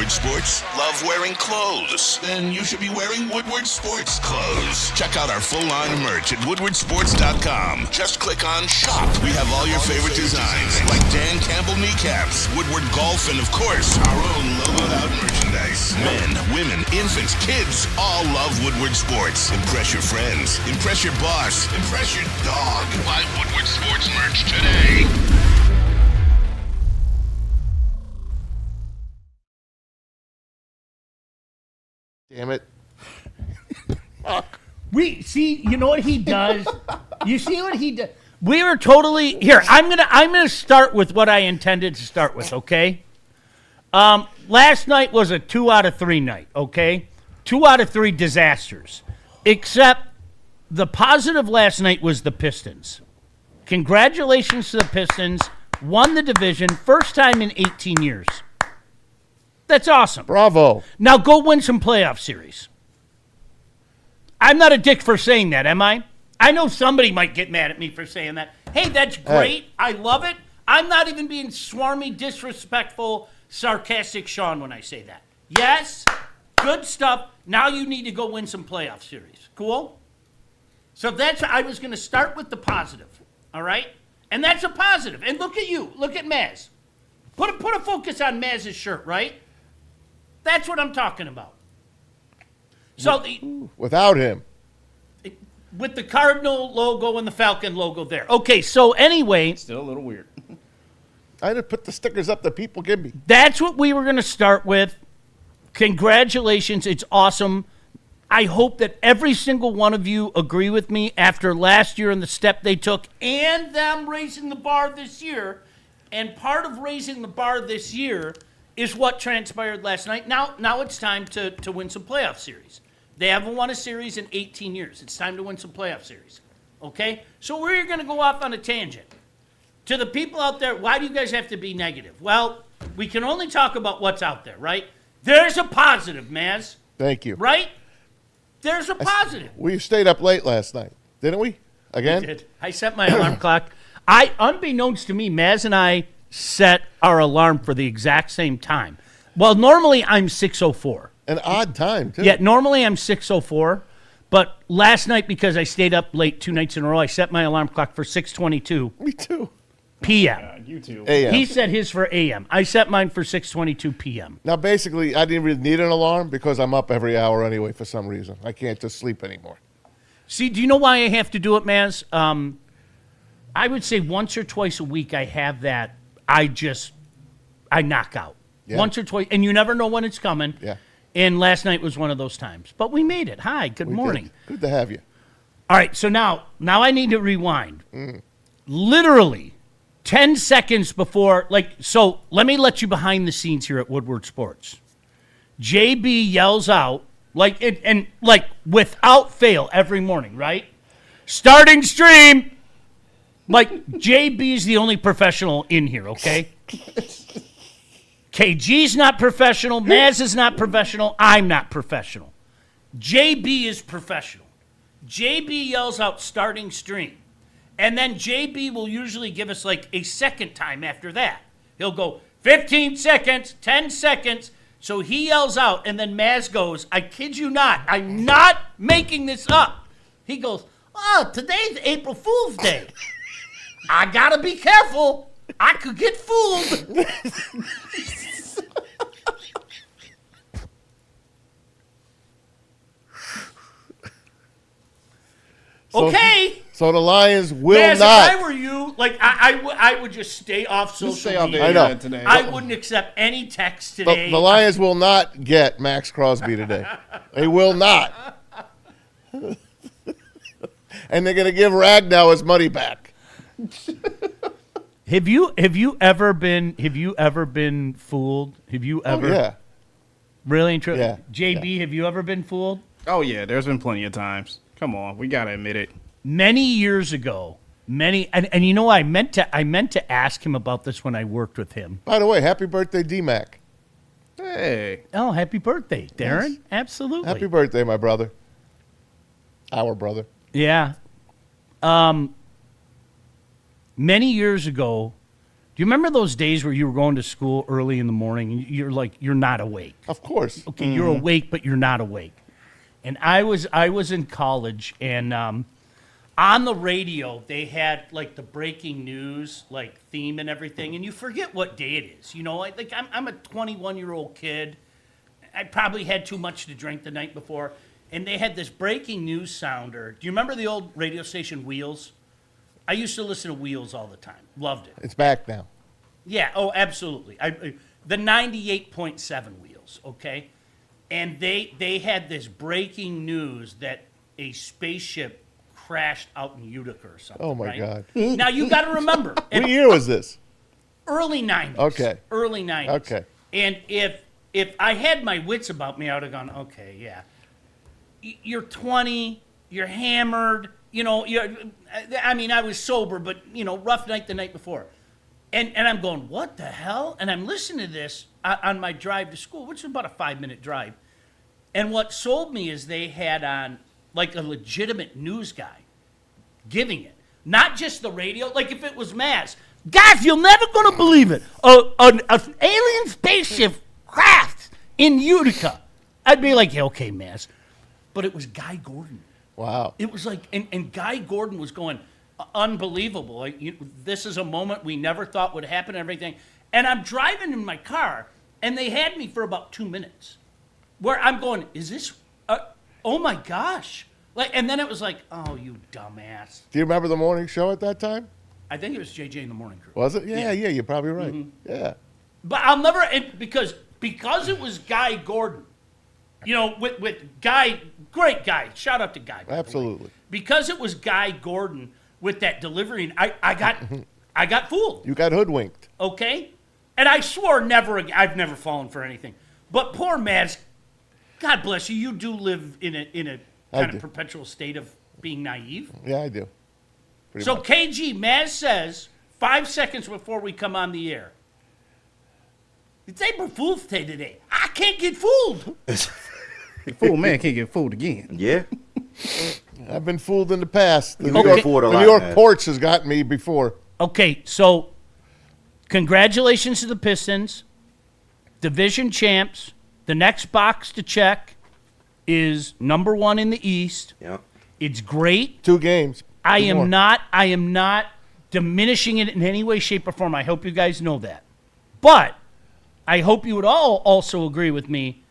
Woodward Sports? Love wearing clothes? Then you should be wearing Woodward Sports clothes. Check out our full line of merch at woodwardsports.com. Just click on Shop. We have all your favorite designs, like Dan Campbell kneecaps, Woodward Golf, and of course, our own logoed out merchandise. Men, women, infants, kids, all love Woodward Sports. Impress your friends. Impress your boss. Impress your dog. Buy Woodward Sports merch today. Damn it. You know what he does? You see what he does? We were totally here. I'm gonna start with what I intended to start with, okay? Last night was a 2 out of 3 night, okay? 2 out of 3 disasters. Except the positive last night was the Pistons. Congratulations to the Pistons. Won the division, first time in 18 years. That's awesome. Bravo. Now go win some playoff series. I'm not a dick for saying that, am I? I know somebody might get mad at me for saying that. Hey, that's great. I love it. I'm not even being swarmy, disrespectful, sarcastic Sean when I say that. Yes, good stuff. Now you need to go win some playoff series. Cool? So I was going to start with the positive, all right? And that's a positive. And look at you. Look at Maz. Put a focus on Maz's shirt, right? That's what I'm talking about. So without him. With the Cardinal logo and the Falcon logo there. Okay, so anyway. Still a little weird. I had to put the stickers up that people give me. That's what we were going to start with. Congratulations. It's awesome. I hope that every single one of you agree with me after last year and the step they took and them raising the bar this year. And part of raising the bar this year is what transpired last night. Now it's time to win some playoff series. They haven't won a series in 18 years. It's time to win some playoff series. Okay? So we're going to go off on a tangent. To the people out there, why do you guys have to be negative? Well, we can only talk about what's out there, right? There's a positive, Maz. Thank you. Right? There's a positive. We stayed up late last night, didn't we? Again? We did. I set my alarm clock. Unbeknownst to me, Maz and I set our alarm for the exact same time. Well, normally I'm 6:04. An odd time, too. Yeah, normally I'm 6:04, but last night because I stayed up late 2 nights in a row, I set my alarm clock for 6:22 Me too. p.m. God, you too. AM. He set his for a.m. I set mine for 6:22 p.m. Now, basically, I didn't really need an alarm because I'm up every hour anyway for some reason. I can't just sleep anymore. See, do you know why I have to do it, Maz? I would say once or twice a week I have that. I knock out. Yeah. Once or twice, and you never know when it's coming. Yeah. And last night was one of those times. But we made it. Hi, good morning. Good to have you. All right, so now I need to rewind. Literally 10 seconds before, so let me let you behind the scenes here at Woodward Sports. JB yells out, without fail every morning, right? Starting stream. JB's the only professional in here, okay? KG's not professional. Maz is not professional. I'm not professional. JB is professional. JB yells out starting stream. And then JB will usually give us a second time after that. He'll go 15 seconds, 10 seconds. So he yells out, and then Maz goes, I kid you not, I'm not making this up. He goes, oh, today's April Fool's Day. I gotta be careful. I could get fooled. Okay. So the Lions will Maz, not. if I were you, I would just stay off social media. I know. Today. I wouldn't accept any text today. The Lions will not get Max Crosby today. They will not. And they're going to give Ragnow his money back. Have you ever been fooled? Have you ever? Oh, yeah. Really and truly? Yeah. JB, have you ever been fooled? Oh, yeah, there's been plenty of times. Come on, we got to admit it. Many years ago, and you know, I meant to ask him about this when I worked with him. By the way, happy birthday, D-Mac. Hey. Oh, happy birthday, Darren. Yes. Absolutely. Happy birthday, my brother. Our brother. Yeah. Many years ago, you remember those days where you were going to school early in the morning and you're not awake? Of course. Okay, you're awake, but you're not awake. And I was in college, and on the radio they had like the breaking news like theme and everything, and you forget what day it is. Like I'm a 21-year-old kid. I probably had too much to drink the night before, and they had this breaking news sounder. Do you remember the old radio station Wheels? I used to listen to Wheels all the time. Loved it. It's back now. Yeah, oh, absolutely. The 98.7 Wheels, okay? And they had this breaking news that a spaceship crashed out in Utica or something. Oh, my right? God. Now, you got to remember. What year was this? Early 90s. Okay. Early 90s. Okay. And if I had my wits about me, I would have gone, okay, yeah. You're 20, you're hammered, I was sober, but, rough night the night before. And I'm going, what the hell? And I'm listening to this on my drive to school, which is about a 5-minute drive. And what sold me is they had on, like, a legitimate news guy giving it. Not just the radio. Like, if it was Maz. Guys, you're never going to believe it. An alien spaceship crashed in Utica. I'd be like, yeah, okay, Maz. But it was Guy Gordon. Wow. It was like, and Guy Gordon was going, unbelievable. Like, this is a moment we never thought would happen and everything. And I'm driving in my car, and they had me for about 2 minutes. Where I'm going, is this, oh my gosh. Like, and then it was like, oh, you dumbass. Do you remember the morning show at that time? I think it was JJ in the Morning Crew. Was it? Yeah, you're probably right. Mm-hmm. Yeah. But I'll never, because it was Guy Gordon, with Guy, great guy. Shout out to Guy. Absolutely. Because it was Guy Gordon with that delivery, and I got fooled. You got hoodwinked. Okay? And I swore never again. I've never fallen for anything. But poor Mads, God bless you. You do live in a kind of perpetual state of being naive. Yeah, I do. Pretty So much. KG, Maz says, 5 seconds before we come on the air, it's April Fool's Day today. I can't get fooled. Fool man can't get fooled again. Yeah. I've been fooled in the past. The been fooled a the lot, New York man. porch has gotten me before. Okay, so congratulations to the Pistons, division champs. The next box to check is number 1 in the East. Yeah. It's great. 2 games. I Two more. am not diminishing it in any way, shape, or form. I hope you guys know that. But I hope you would all also agree with me.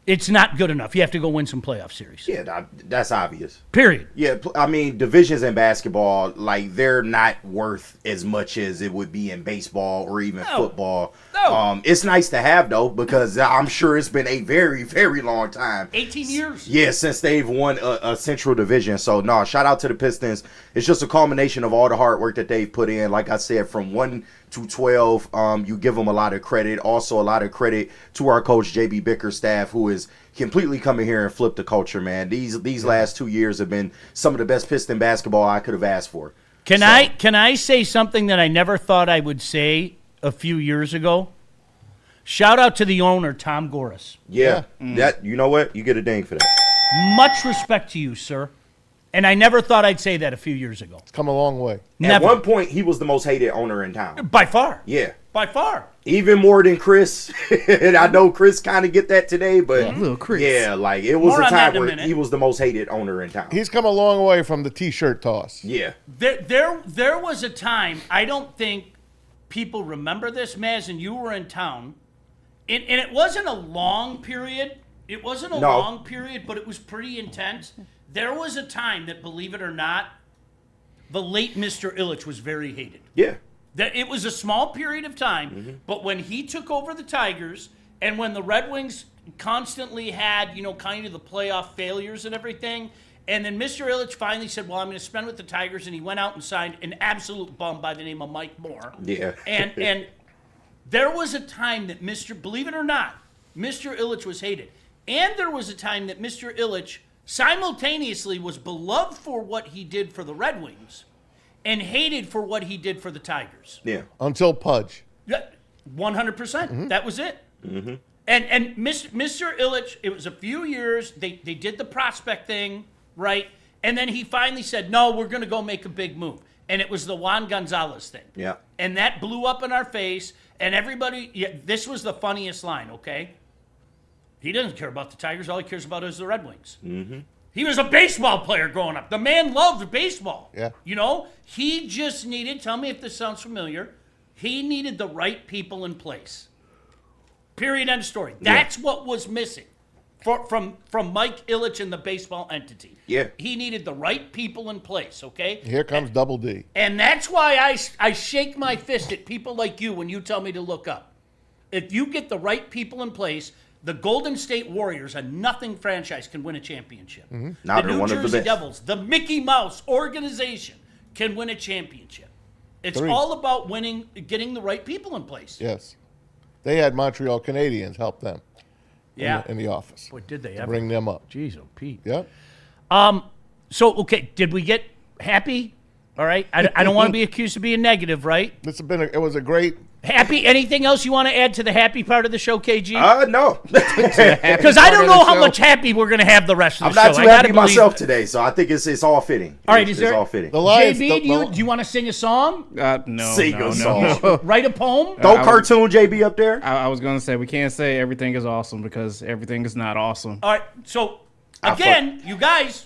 It's not good enough. You have to go win some playoff series. Yeah, that's obvious. Period. Yeah, I mean, divisions in basketball, like, they're not worth as much as it would be in baseball or even football. No. It's nice to have, though, because I'm sure it's been a very, very long time. 18 years. Yeah, since they've won a Central Division. So, no, shout out to the Pistons. It's just a culmination of all the hard work that they've put in. Like I said, from 1 to 12, you give them a lot of credit. Also, a lot of credit to our coach, JB Bickerstaff, who is completely coming here and flipped the culture, man. These last 2 years have been some of the best Piston basketball I could have asked for. Can I say something that I never thought I would say a few years ago? Shout out to the owner, Tom Goris. Yeah, that, you know what? You get a ding for that. Much respect to you, sir. And I never thought I'd say that a few years ago. It's come a long way. Never. At one point, he was the most hated owner in town. By far. Yeah. By far. Even more than Chris. And I know Chris kind of get that today, but Little Chris. yeah, like, it was More a on that time in a where minute. he was the most hated owner in town. He's come a long way from the T-shirt toss. Yeah. There was a time, I don't think people remember this, Maz, and you were in town, and it wasn't a long period. It wasn't a long period, but it was pretty intense. There was a time that, believe it or not, the late Mr. Ilitch was very hated. Yeah. That it was a small period of time, but when he took over the Tigers and when the Red Wings constantly had, kind of the playoff failures and everything, and then Mr. Ilitch finally said, well, I'm going to spend with the Tigers, and he went out and signed an absolute bum by the name of Mike Moore. Yeah. And there was a time that believe it or not, Mr. Ilitch was hated. And there was a time that Mr. Ilitch simultaneously was beloved for what he did for the Red Wings and hated for what he did for the Tigers. Yeah. Until Pudge. Yeah, 100%. That was it. Mm-hmm. And Mr. Ilitch, it was a few years. They did the prospect thing, right? And then he finally said, no, we're going to go make a big move. and it was the Juan Gonzalez thing. Yeah. And that blew up in our face, and everybody, this was the funniest line, okay? He doesn't care about the Tigers. All he cares about is the Red Wings. Mm-hmm. He was a baseball player growing up. The man loved baseball. Yeah. You know, he just needed, tell me if this sounds familiar, he needed the right people in place. Period, end of story. That's what was missing from Mike Ilitch and the baseball entity. Yeah. He needed the right people in place, okay? Here comes Double D. And that's why I shake my fist at people like you when you tell me to look up. If you get the right people in place, the Golden State Warriors, a nothing franchise, can win a championship. Mm-hmm. Now The they're New one of the Jersey best. Devils, the Mickey Mouse organization, can win a championship. It's 3. all about winning, getting the right people in place. Yes. They had Montreal Canadiens help them in the office. Boy, did they to ever. bring them up. Jeez, oh, Pete. Yep. So, okay, did we get happy? All right. I don't want to be accused of being negative, right? It was a great. Happy. Anything else you want to add to the happy part of the show, KG? No. Because I don't know how much happy we're going to have the rest of I'm the not show. too happy myself today, so I think it's all fitting. All right, it's is there all fitting. The Lions. JB, do you want to sing a song? No. Sing a song. Write a poem? Don't cartoon JB up there. I was gonna say we can't say everything is awesome because everything is not awesome. All right. So, again, you guys,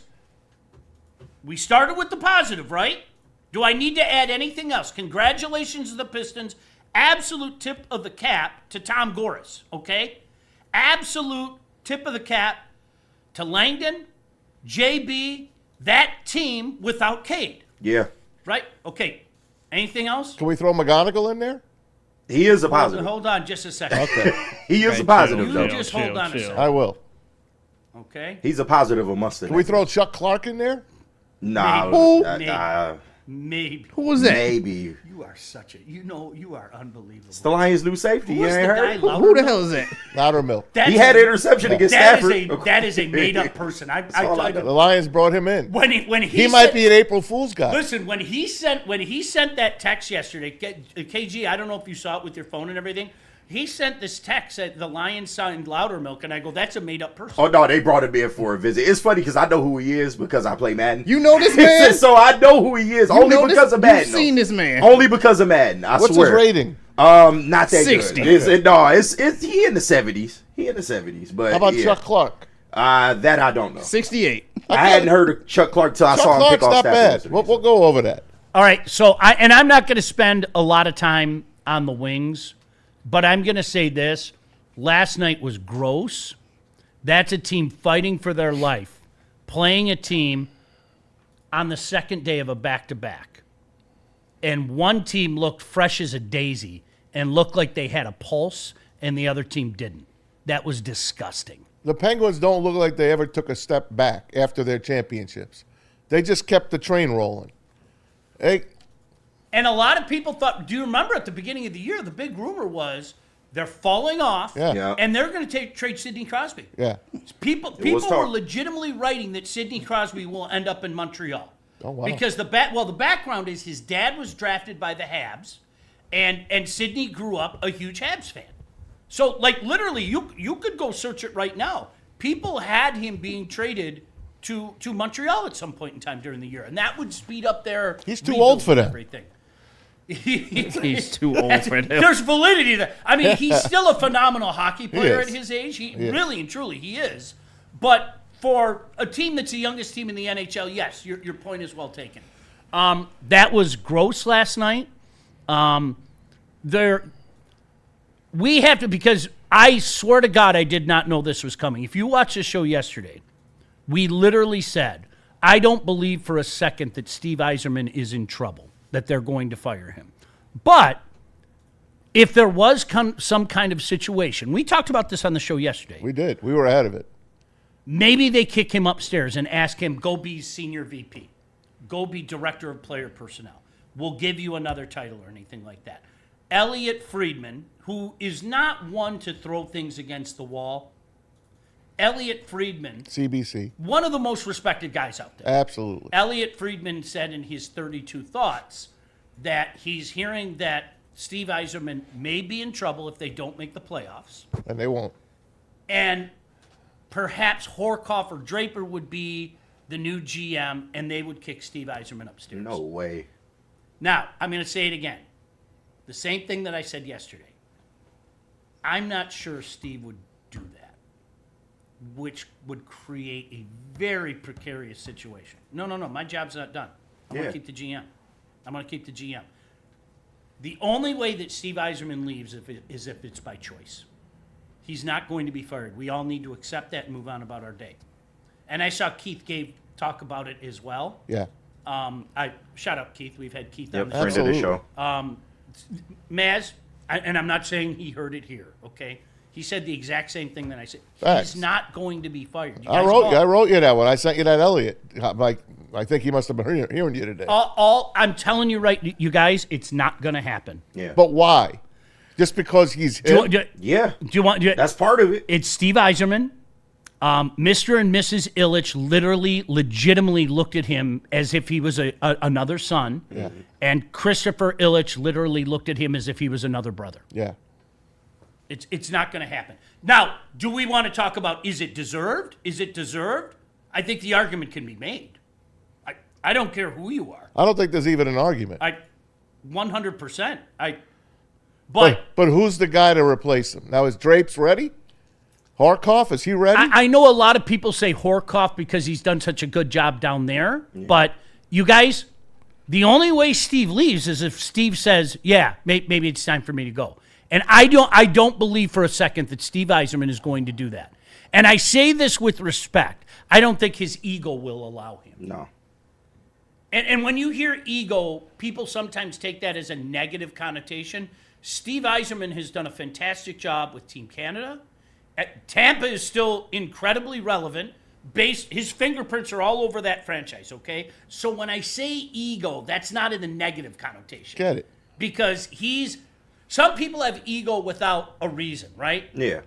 we started with the positive, right? Do I need to add anything else? Congratulations to the Pistons. Absolute tip of the cap to Tom Gores, okay? Absolute tip of the cap to Langdon, JB, that team without Cade, Yeah. right? Okay. Anything else? Can we throw McGonigal in there? He is a positive. Hold on just a second. Okay. He is a Hey, positive, You though. just hold on a chill. second. I will. Okay. He's a positive of mustard. Can we throw Chuck Clark in there? Nah. Maybe. Maybe. Who was that? Maybe. You are such a, you are unbelievable. It's the Lions' new safety. You Who's ain't the guy? heard? Who the hell is that? Loudermilk. He had an interception against Stafford. That is a made up person. all I The Lions brought him in. when he He might said- be an April Fool's guy. Listen, when he sent that text yesterday, KG, I don't know if you saw it with your phone and everything. He sent this text that the Lions signed Loudermilk, and I go, that's a made up person. Oh, no, they brought him in for a visit. It's funny because I know who he is because I play Madden. You know this man? So I know who he is. You Only know because this? of Madden. You've seen this man. Only because of Madden. I What's swear. his rating? Not that 60. good. It's he in the 70s. He in the 70s. But How about yeah. Chuck Clark? That I don't know. 68. I hadn't heard of Chuck Clark till I Chuck saw him pick Clark's off not Stafford bad. yesterday. We'll go over that. All right, so I'm not going to spend a lot of time on the Wings, but I'm going to say this. Last night was gross. That's a team fighting for their life, playing a team on the second day of a back-to-back. And one team looked fresh as a daisy and looked like they had a pulse, and the other team didn't. That was disgusting. The Penguins don't look like they ever took a step back after their championships. They just kept the train rolling. Hey, And a lot of people thought, do you remember at the beginning of the year, the big rumor was they're falling off, Yeah. and they're going to trade Sidney Crosby. yeah. People was were talk. legitimately writing that Sidney Crosby will end up in Montreal. Oh, wow. Because the background is his dad was drafted by the Habs, and Sidney grew up a huge Habs fan. So, like, literally, you could go search it right now. People had him being traded to Montreal at some point in time during the year, and that would speed up their He's too old for rebuild and that. everything. He's too old for them. There's validity there. I mean, he's still a phenomenal hocky player is. at his age. He is. really and truly he is. But for a team that's the youngest team in the NHL, yes, your point is well taken. That was gross last night. We have to, because I swear to God I did not know this was coming. If you watched the show yesterday, we literally said, I don't believe for a second that Steve Yzerman is in trouble, that they're going to fire him. But if there was some kind of situation, we talked about this on the show yesterday, We did. We were ahead of it. maybe they kick him upstairs and ask him, go be senior VP. Go be director of player personnel. We'll give you another title or anything like that. Elliot Friedman, who is not one to throw things against the wall, Elliot Friedman, CBC. one of the most respected guys out there. Absolutely. Elliot Friedman said in his 32 Thoughts that he's hearing that Steve Yzerman may be in trouble if they don't make the playoffs. And they won't. And perhaps Horkoff or Draper would be the new GM, and they would kick Steve Yzerman upstairs. No way. Now, I'm going to say it again. The same thing that I said yesterday. I'm not sure Steve would do that, which would create a very precarious situation. No. My job's not done. I'm going to keep the GM. I'm going to keep the GM. The only way that Steve Yzerman leaves is if it's by choice. He's not going to be fired. We all need to accept that and move on about our day. And I saw Keith Gave talk about it as well. Yeah. I shout out Keith. We've had Keith on Yep, the friend show. of the show. Maz, and I'm not saying he heard it here, okay? He said the exact same thing that I said. Facts. He's not going to be fired. You I guys wrote you that one. I sent you that Elliot. I think he must have been hearing you today. I'm telling you right, you guys, it's not going to happen. Yeah. But why? Just because he's Do him? you want? That's part of it. It's Steve Yzerman. Mr. and Mrs. Ilitch legitimately looked at him as if he was another son. Yeah. And Christopher Ilitch literally looked at him as if he was another brother. Yeah. It's not going to happen. Now, do we want to talk about, is it deserved? Is it deserved? I think the argument can be made. I don't care who you are. I don't think there's even an argument. 100%. But who's the guy to replace him? Now, is Drapes ready? Horkoff, is he ready? I know a lot of people say Horkoff because he's done such a good job down there. Yeah. But you guys, the only way Steve leaves is if Steve says, yeah, maybe it's time for me to go. And I don't believe for a second that Steve Yzerman is going to do that. And I say this with respect. I don't think his ego will allow him. No. And when you hear ego, people sometimes take that as a negative connotation. Steve Yzerman has done a fantastic job with Team Canada. Tampa is still incredibly relevant. His fingerprints are all over that franchise, okay? So when I say ego, that's not in the negative connotation. Get it. Because some people have ego without a reason, right? Yeah.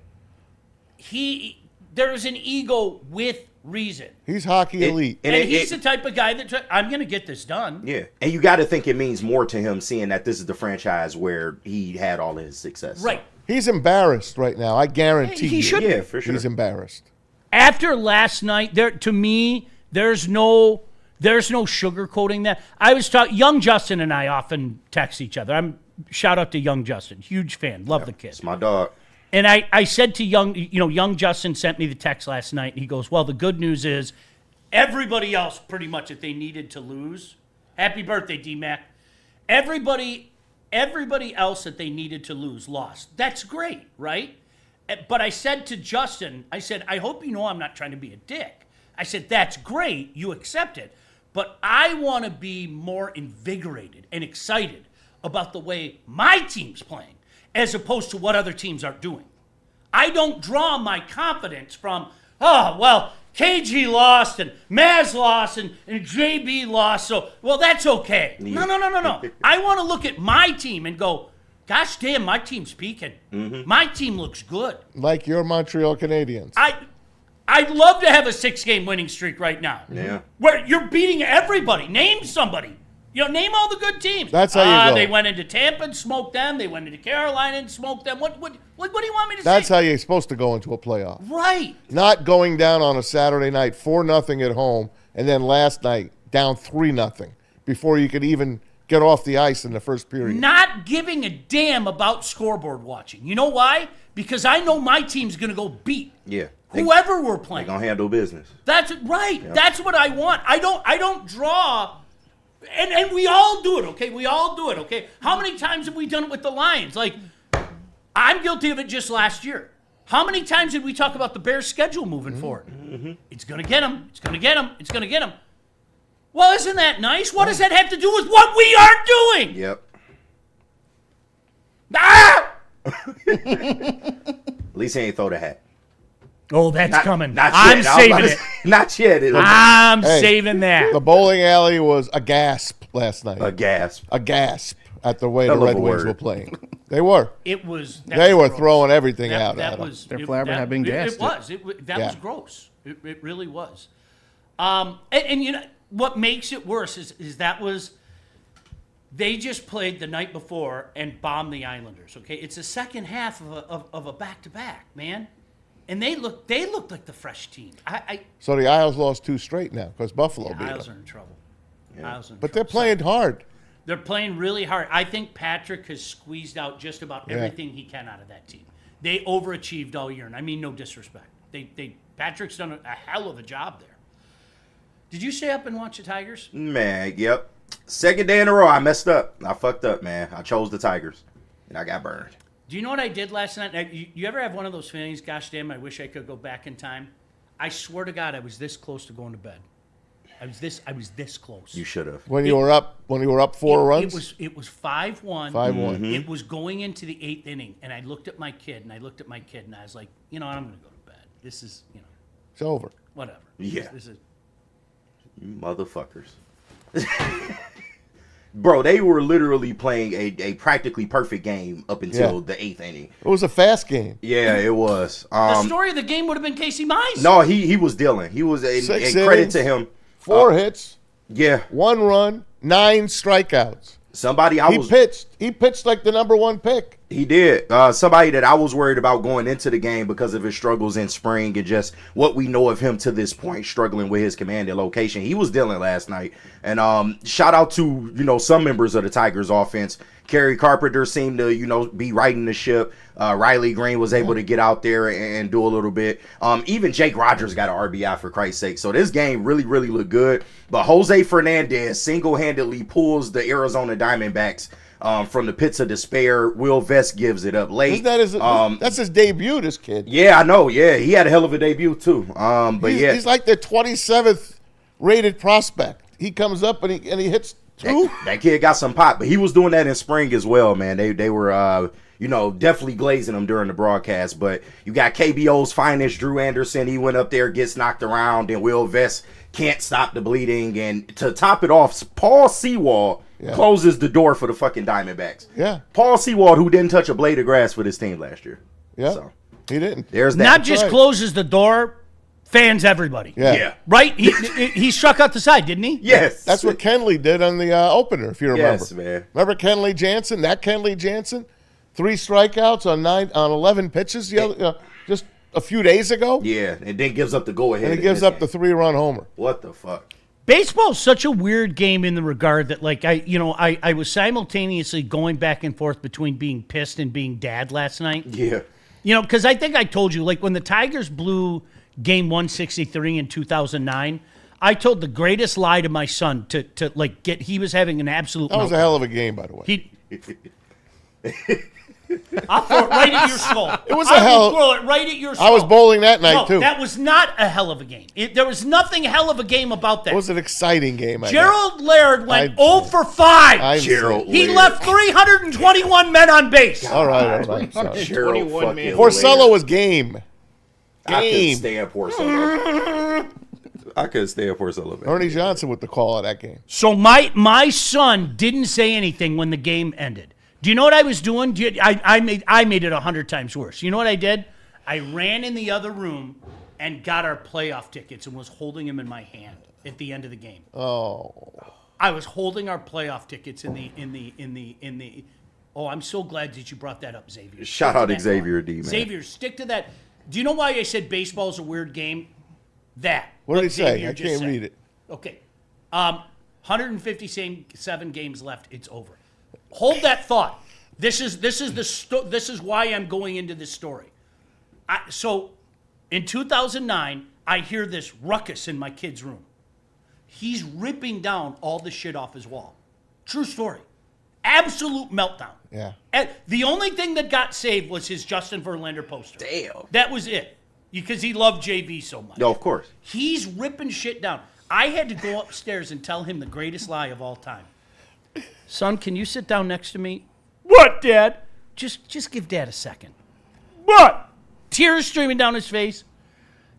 There is an ego with reason. He's hockey elite. And he's the type of guy that I'm going to get this done. Yeah. And you got to think it means more to him seeing that this is the franchise where he had all his success. Right. He's embarrassed right now. I guarantee He you. should. Yeah, for sure. He's embarrassed. After last night, to me, there's no sugarcoating that. I was talking. Young Justin and I often text each other. Shout out to Young Justin, huge fan, love the kid. It's my dog. And I said to Young Justin sent me the text last night, and he goes, "Well, the good news is, everybody else pretty much that they needed to lose. Happy birthday, D-Mac. Everybody else that they needed to lose lost. That's great, right?" But I said to Justin, I hope you know I'm not trying to be a dick. I said, that's great, you accept it, but I want to be more invigorated and excited about the way my team's playing as opposed to what other teams are doing. I don't draw my confidence from, KG lost and Maz lost and JB lost, so, that's okay. No. I want to look at my team and go, gosh damn, my team's peaking. Mm-hmm. My team looks good. Like your Montreal Canadiens. I'd love to have a 6-game winning streak right now. Yeah. Where you're beating everybody. Name somebody. Name all the good teams. That's how you go. They went into Tampa and smoked them. They went into Carolina and smoked them. What do you want me to say? That's how you're supposed to go into a playoff. Right. Not going down on a Saturday night 4-0 at home, and then last night down 3-0 before you could even get off the ice in the first period. Not giving a damn about scoreboard watching. You know why? Because I know my team's going to go beat whoever we're playing. They're going to handle business. That's right. Yeah. That's what I want. I don't draw, and we all do it, okay? We all do it, okay? How many times have we done it with the Lions? Like, I'm guilty of it just last year. How many times did we talk about the Bears' schedule moving forward? Mm-hmm. It's going to get them. It's going to get them. It's going to get them. Well, isn't that nice? What does that have to do with what we are doing? Yep. Ah! At least he ain't throw the hat. Oh, that's coming. I'm saving it. Not yet. I'm saving that. The bowling alley was a gasp last night. A gasp. A gasp at the way the Red Wings were playing. They were. It was. They were throwing everything out at them. Their flabbergasting gassed. It was. That was gross. It really was. And you know what makes it worse is that was. They just played the night before and bombed the Islanders. Okay, it's the second half of a back-to-back, man, and they looked like the fresh team. So the Isles lost 2 straight now because Buffalo beat Isles them. are in trouble. Yeah. But they're playing hard. They're playing really hard. I think Patrick has squeezed out just about everything he can out of that team. They overachieved all year, and I mean no disrespect. Patrick's done a hell of a job there. Did you stay up and watch the Tigers? Man, yep. Second day in a row, I messed up. I fucked up, man. I chose the Tigers, and I got burned. Do you know what I did last night? You ever have one of those feelings, gosh damn, I wish I could go back in time? I swear to God, I was this close to going to bed. I was this close. You should have. When you were up 4 runs? It was 5-1. 5-1. It was going into the 8th inning, and I looked at my kid, and I was like, you know what, I'm going to go to bed. This is, It's over. whatever. Yeah. This is You motherfuckers. Bro, they were literally playing a practically perfect game up until the 8th inning. It was a fast game. Yeah, it was. the story of the game would have been Casey Mize. No, he was dealing. He was a 6 credit innings, to him. 4 hits, Yeah. 1 run, 9 strikeouts. Somebody He pitched like the number 1 pick. He did. Somebody that I was worried about going into the game because of his struggles in spring and just what we know of him to this point, struggling with his command and location. He was dealing last night. And shout out to, some members of the Tigers offense. Kerry Carpenter seemed to, be riding the ship. Riley Green was able to get out there and do a little bit. Even Jake Rogers got an RBI, for Christ's sake. So this game really, really looked good. But Jose Fernandez single-handedly pulls the Arizona Diamondbacks from the pits of despair. Will Vest gives it up late. That's his debut, this kid. Yeah, I know. Yeah, he had a hell of a debut, too. He's like the 27th rated prospect. He comes up and he hits 2. That kid got some pop, but he was doing that in spring as well, man. They were, definitely glazing him during the broadcast. But you got KBO's finest, Drew Anderson. He went up there, gets knocked around, and Will Vest can't stop the bleeding. And to top it off, Paul Sewald closes the door for the fucking Diamondbacks. Yeah. Paul Sewald, who didn't touch a blade of grass for this team last year. Yeah. So He didn't. there's that. Not just right. closes the door, fans everybody. Yeah. Right? He struck out the side, didn't he? Yes. That's what Kenley did on the opener, if you remember. Yes, man. Remember Kenley Jansen? That Kenley Jansen? 3 strikeouts on 11 pitches just a few days ago? Yeah, and then gives up the go-ahead. And he gives up the 3-run homer. What the fuck? Baseball's such a weird game in the regard that, like, I was simultaneously going back and forth between being pissed and being dad last night. Yeah. Because I think I told you, like, when the Tigers blew Game 163 in 2009, I told the greatest lie to my son to he was having an absolute That was a meltdown. hell of a game, by the way. I'll throw it right at your skull. It was I will throw it right at your skull. I was bowling that night, No, too. that was not a hell of a game. There was nothing hell of a game about that. It was an exciting game. Gerald Laird went I- 0 for 5. Gerald He Laird. left 321 men on base. All right. Sorry. Gerald 21 fucking man. Porcello Laird. was game. I couldn't Game. stand Porcello. I couldn't stand Porcello, man. Ernie Johnson with the call of that game. So my son didn't say anything when the game ended. Do you know what I was doing? I made it 100 times worse. You know what I did? I ran in the other room and got our playoff tickets and was holding them in my hand at the end of the game. Oh. I was holding our playoff tickets in the. Oh, I'm so glad that you brought that up, Xavier. Shout Stick out to that. Xavier D, man. Xavier, stick to that. Do you know why I said baseball's a weird game? That. What did he say? Xavier I just can't said. read it. Okay. 157 games left. It's over. Hold that thought. This is why I'm going into this story. So, in 2009, I hear this ruckus in my kid's room. He's ripping down all the shit off his wall. True story. Absolute meltdown. Yeah. And the only thing that got saved was his Justin Verlander poster. Damn. That was it. Because he loved JV so much. No, of course. He's ripping shit down. I had to go upstairs and tell him the greatest lie of all time. Son, can you sit down next to me? What, Dad? Just give Dad a second. What? Tears streaming down his face.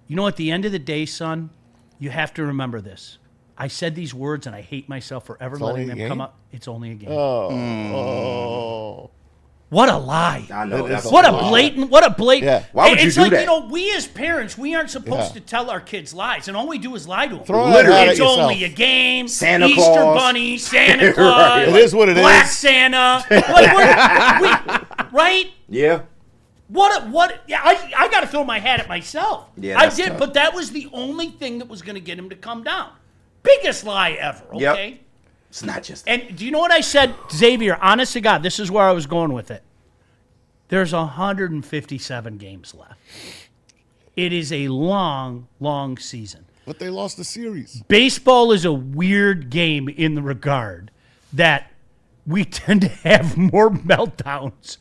You know, at the end of the day, son, you have to remember this. I said these words, and I hate myself for ever letting them come up. It's only a game. Oh. What a lie. I know. That's What a blatant. Yeah. Why would you it's do like, that? we as parents, we aren't supposed to tell our kids lies, and all we do is lie to them. Throw that out at It's yourself. only a game. Santa Easter Claus. Bunny, Santa Claus. It is what it Black is. Santa. Right? Yeah. What? Yeah, I got to throw my hat at myself. Yeah, I that's did, tough. but that was the only thing that was going to get him to come down. Biggest lie ever. Okay. Yep. It's not just. And do you know what I said, Xavier? Honest to God, this is where I was going with it. There's 157 games left. It is a long, long season. But they lost the series. Baseball is a weird game in the regard that we tend to have more meltdowns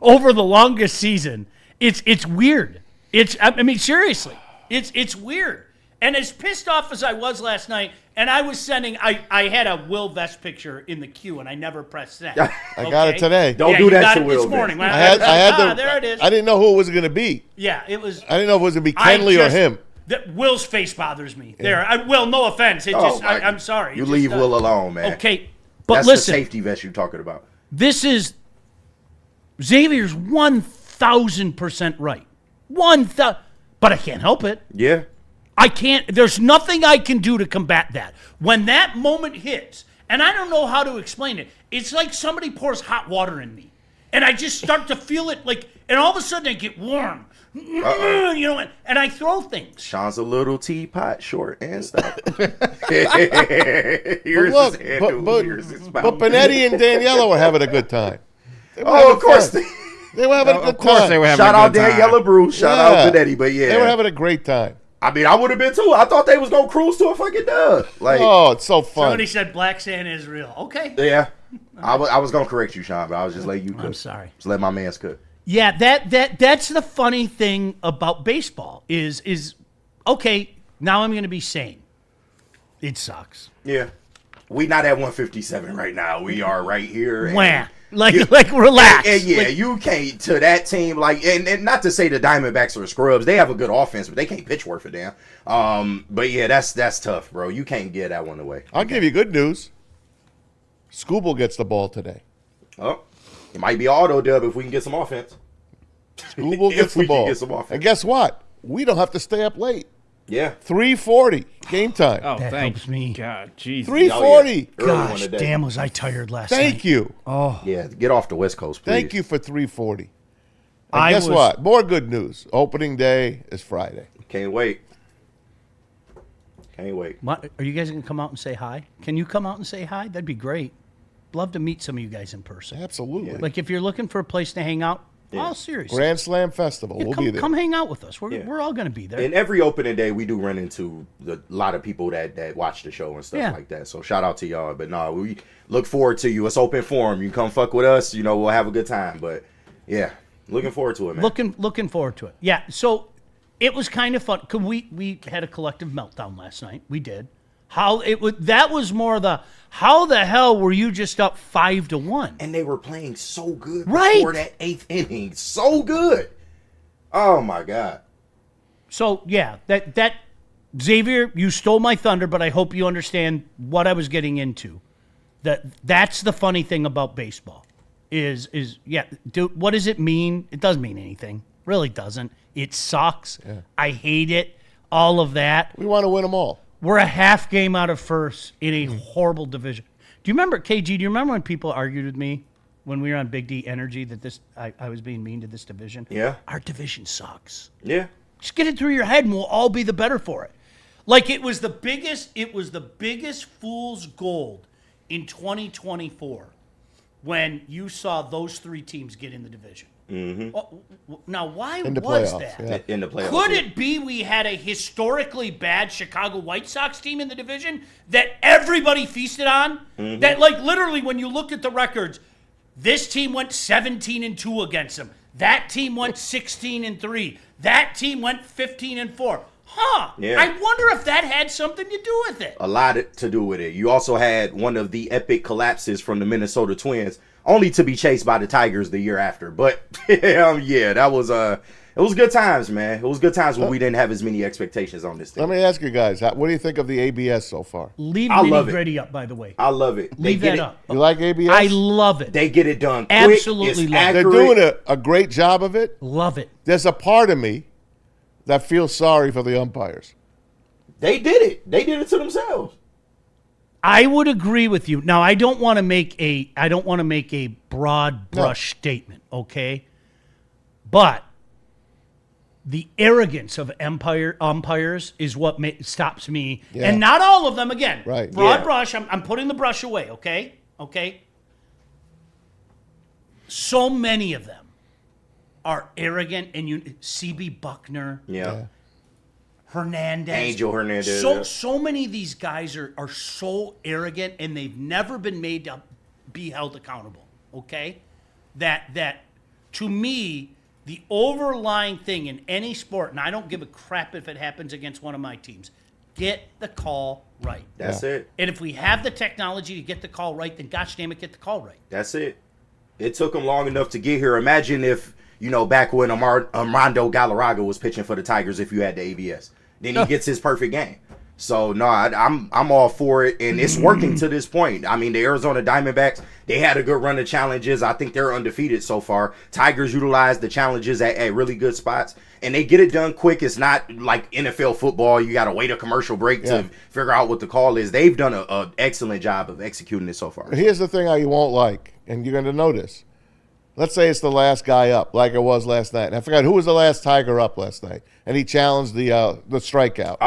over the longest season. It's weird. I mean, seriously, it's weird. And as pissed off as I was last night, and I was sending, I had a Will Vest picture in the queue, and I never pressed send. I got it today. Don't Yeah, do you that got to it Will this morning. Vest. I had the, there it is. I didn't know who it was going to be. Yeah, it was. I didn't know if it was going to be Kenley or him. Will's face bothers me. Will, no offense. I'm sorry. You leave Will alone, man. Okay, but That's listen. the safety vest you're talking about. This is Xavier's 1,000% right. 1,000, but I can't help it. Yeah. I can't. There's nothing I can do to combat that. When that moment hits, and I don't know how to explain it, it's like somebody pours hot water in me, and I just start to feel it like, and all of a sudden I get warm. You know, and I throw things. Sean's a little teapot, short and stout. But look, but Benetti and Daniela were having a good time. Oh, of course. They were having a good Of course time. they were having Shout a out good time. Daniela Bruce. Shout out Benetti. But yeah. They were having a great time. I mean, I would have been too. I thought they was going to cruise to a fucking dub. Like, Oh, it's so fun. Somebody said Black Santa is real. Okay. yeah. I was going to correct you, Sean, but I was just letting you cook. I'm sorry. Just let my man's cook. Yeah, that's the funny thing about baseball is okay, now I'm going to be sane. It sucks. Yeah. We not at 157 right now. We are right here. and- Wham. Like relax. And yeah, Like, you can't to that team like, and not to say the Diamondbacks are scrubs. They have a good offense, but they can't pitch worth a damn. But yeah, that's tough, bro. You can't get that one away. I'll give you good news. Skubal gets the ball today. Oh, it might be auto dub if we can get some offense. Skubal If gets we the can ball. get some offense. And guess what? We don't have to stay up late. Yeah, 3:40 game time. Oh, That thank helps me. God, jeez. 3:40. Early one gosh, today. damn, was I tired last night. Thank you. Yeah, get off the West Coast, please. Thank you for 3:40. And I guess was- what? More good news. Opening day is Friday. Can't wait. Can't wait. What, are you guys going to come out and say hi? Can you come out and say hi? That'd be great. Love to meet some of you guys in person. Absolutely. Like if you're looking for a place to hang out, all serious. Grand Slam Festival. Yeah, We'll come, be there. come hang out with us. We're, Yeah. we're all going to be there. And every opening day, we do run into a lot of people that watch the show and stuff Yeah. like that. So shout out to y'all. But no, we look forward to you. It's open forum. You come fuck with us. You know, we'll have a good time. But yeah, looking forward to it, man. Looking forward to it. Yeah. So it was kind of fun. 'Cause we had a collective meltdown last night. We did. That was more the how the hell were you just up 5-1? And they were playing so good Right. before that 8th inning. So good. Oh my God. So yeah, that Xavier, you stole my thunder, but I hope you understand what I was getting into. That's the funny thing about baseball. Is what does it mean? It doesn't mean anything. Really doesn't. It sucks. Yeah. I hate it. All of that. We want to win them all. We're a half game out of first in a horrible division. Do you remember, KG, do you remember when people argued with me when we were on Big D Energy that I was being mean to this division? Yeah. Our division sucks. Yeah. Just get it through your head and we'll all be the better for it. Like it was the biggest fool's gold in 2024 when you saw those three teams get in the division. Mm-hmm. Now, why In the was playoffs, that? yeah. In the playoffs. Could yeah. it be we had a historically bad Chicago White Sox team in the division that everybody feasted on? Mm-hmm. That, like, literally, when you looked at the records, this team went 17-2 against them. That team went 16-3. That team went 15-4. Huh. Yeah. I wonder if that had something to do with it. A lot to do with it. You also had one of the epic collapses from the Minnesota Twins, only to be chased by the Tigers the year after. But yeah, that was it was good times, man. It was good times when we didn't have as many expectations on this thing. Let me ask you guys, what do you think of the ABS so far? Leave I love it. nitty-gritty up, by the way. I love it. They Leave get that it, up. You like ABS? I love it. They get it done quick. Absolutely It's love it. They're accurate. doing a great job of it. Love it. There's a part of me that feels sorry for the umpires. They did it. They did it to themselves. I would agree with you. Now, I don't want to make a broad brush statement, okay? But the arrogance of umpires is what stops me. Yeah. And not all of them, again. Right. Broad Yeah. brush. I'm putting the brush away, okay? Okay? So many of them are arrogant, and CB Buckner, Yeah. Hernandez. Angel Hernandez. So many of these guys are so arrogant, and they've never been made to be held accountable, okay? That to me, the overlying thing in any sport, and I don't give a crap if it happens against one of my teams, get the call right. That's it. And if we have the technology to get the call right, then gosh damn it, get the call right. That's it. It took them long enough to get here. Imagine if, back when Armando Galarraga was pitching for the Tigers, if you had the ABS. Then he gets his perfect game. So, no, I'm all for it, and it's working to this point. I mean, the Arizona Diamondbacks, they had a good run of challenges. I think they're undefeated so far. Tigers utilize the challenges at really good spots, and they get it done quick. It's not like NFL football. You got to wait a commercial break to figure out what the call is. They've done an excellent job of executing it so far. Here's the thing you won't like, and you're going to notice. Let's say it's the last guy up, like it was last night. And I forgot who was the last Tiger up last night, and he challenged the strikeout.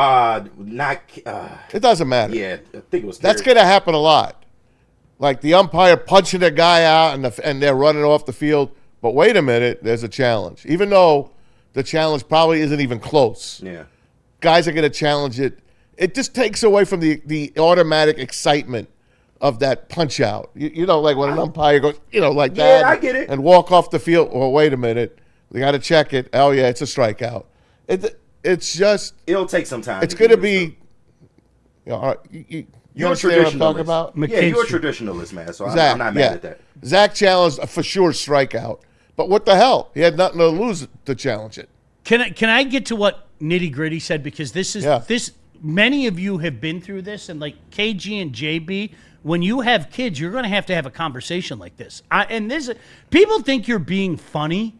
It doesn't matter. Yeah, I think it was. That's going to happen a lot. Like the umpire punching a guy out, and they're running off the field. But wait a minute, there's a challenge. Even though the challenge probably isn't even close. Yeah. Guys are going to challenge it. It just takes away from the automatic excitement of that punch out. You know, like when an umpire goes, like that. Yeah, I get it. And walk off the field. Well, wait a minute. We got to check it. Oh, yeah, it's a strikeout. It's just. It'll take some time. It's going to be. You You're a understand what I'm talking traditionalist. about? Yeah, you're a traditionalist, man. So Zach, I'm not mad at that. Zach challenged a for sure strikeout. But what the hell? He had nothing to lose to challenge it. Can I get to what Nitty Gritty said, because this is this. Many of you have been through this, and like KG and JB, when you have kids, you're going to have a conversation like this. People think you're being funny,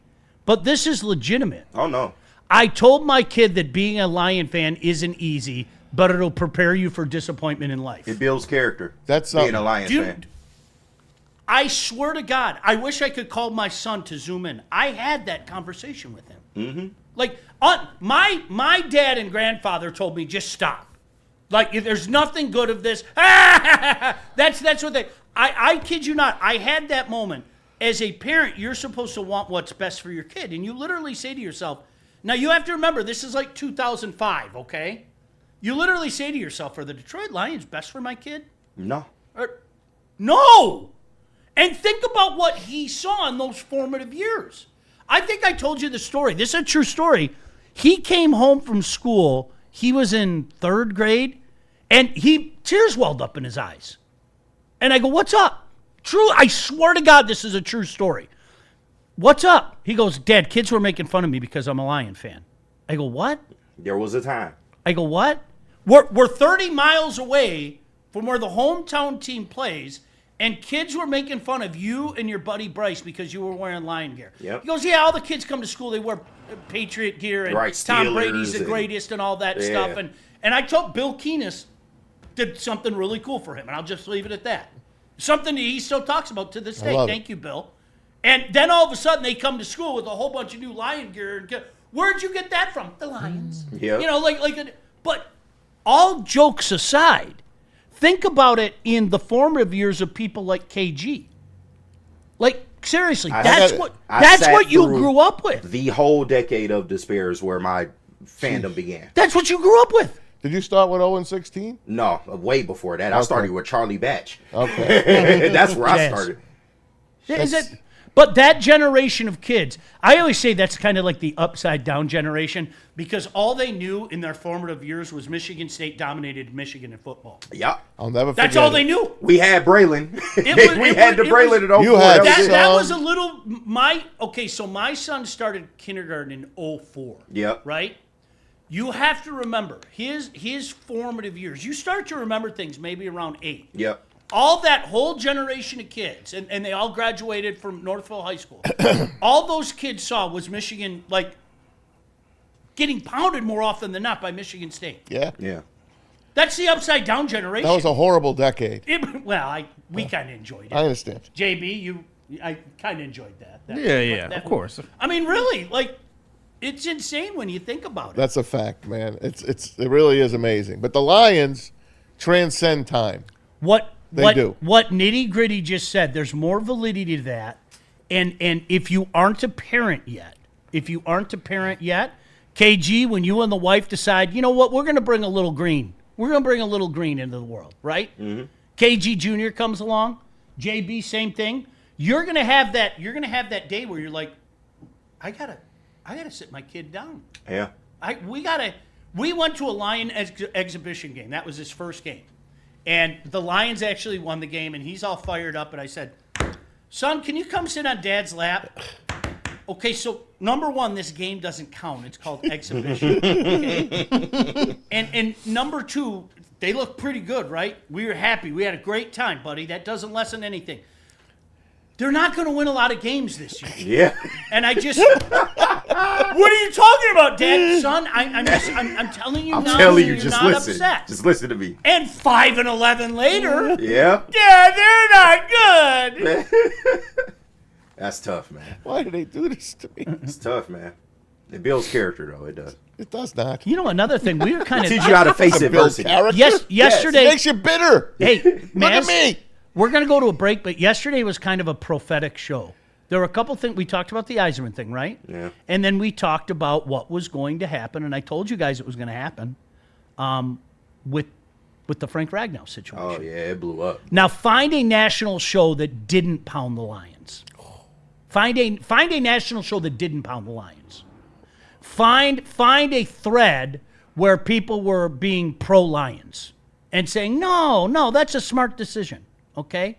but this is legitimate. Oh no. I told my kid that being a Lion fan isn't easy, but it'll prepare you for disappointment in life. It builds character. That's being a Lions fan. I swear to God, I wish I could call my son to Zoom in. I had that conversation with him. Mm-hmm. Like, my dad and grandfather told me, just stop. Like, if there's nothing good of this. That's what they. I kid you not. I had that moment. As a parent, you're supposed to want what's best for your kid, and you literally say to yourself. Now you have to remember, this is like 2005, okay? You literally say to yourself, are the Detroit Lions best for my kid? No. No! And think about what he saw in those formative years. I think I told you the story. This is a true story. He came home from school. He was in 3rd grade, and tears welled up in his eyes. And I go, what's up? True. I swear to God, this is a true story. What's up? He goes, Dad, kids were making fun of me because I'm a Lion fan. I go, what? There was a time. I go, what? We're 30 miles away from where the hometown team plays, and kids were making fun of you and your buddy Bryce because you were wearing Lion gear. Yep. He goes, yeah, all the kids come to school, they wear Patriot gear, and Right, Tom Brady's the Steelers greatest and all that Yeah. stuff. And I told Bill Keenis did something really cool for him, and I'll just leave it at that. Something that he still talks about to this day. love Thank you, Bill. And then all of a sudden they come to school with a whole bunch of new Lion gear. Where'd you get that from? The Lions. Yep. But all jokes aside, think about it in the formative years of people like KG. Like, seriously, that's what you grew up with. The whole decade of despair is where my fandom began. That's what you grew up with. Did you start with 0-16? No, way before that. I started with Charlie Batch. Okay. That's where I Jazz. started. Is it? But that generation of kids, I always say that's kind of like the upside down generation, because all they knew in their formative years was Michigan State dominated Michigan in football. Yeah. I'll never forget That's all it. they knew. We had Braylon. We had the Braylon at 04. You had That So- was a little so my son started kindergarten in 04. Yep. Right? You have to remember his formative years. You start to remember things maybe around 8. Yep. All that whole generation of kids, and they all graduated from Northville High School. All those kids saw was Michigan, like, getting pounded more often than not by Michigan State. Yeah. Yeah. That's the upside down generation. That was a horrible decade. We kind of enjoyed it. I understand. JB, I kind of enjoyed that. Yeah, of course. I mean, really, like, It's insane when you think about it. That's a fact, man. It really is amazing. But the Lions transcend time. What do. What Nitty Gritty just said, there's more validity to that. And if you aren't a parent yet, KG, when you and the wife decide, you know what, we're going to bring a little green. We're going to bring a little green into the world, right? Mm-hmm. KG Jr. comes along. JB, same thing. You're going to have that. You're going to have that day where you're like, I gotta sit my kid down. Yeah. We went to a Lion exhibition game. That was his first game. And the Lions actually won the game, and he's all fired up. And I said, son, can you come sit on Dad's lap? Okay, so number one, this game doesn't count. It's called exhibition. Okay? And number two, they look pretty good, right? We were happy. We had a great time, buddy. That doesn't lessen anything. They're not going to win a lot of games this year. Yeah. And I just, what are you talking about, Dad? Son, I'm telling you now. Telling you, you're just not listen. upset. Just listen to me. And 5-11 later, Yeah. they're not good. That's tough, man. Why do they do this to me? It's tough, man. It builds character, though. It does. It does not. You know, another thing, we were kind of Teach you how to face Build adversity. character. yesterday. It makes you bitter. Hey, Look Maz, at me. we're going to go to a break, but yesterday was kind of a prophetic show. There were a couple things. We talked about the Yzerman thing, right? Yeah. And then we talked about what was going to happen, and I told you guys it was going to happen with the Frank Ragnow situation. Oh, yeah. It blew up. Now, find a national show that didn't pound the Lions. Find a national show that didn't pound the Lions. Find a thread where people were being pro-Lions and saying, no, that's a smart decision, okay?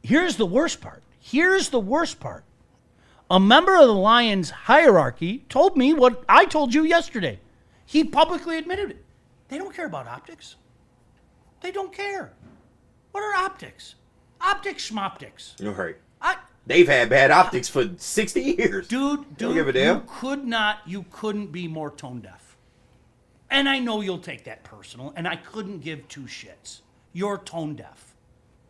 Here's the worst part. A member of the Lions hierarchy told me what I told you yesterday. He publicly admitted it. They don't care about optics. They don't care. What are optics? Optics, schmoptics. You're right. They've had bad optics for 60 years. Dude, Don't give a damn. you couldn't be more tone deaf. And I know you'll take that personal, and I couldn't give two shits. You're tone deaf.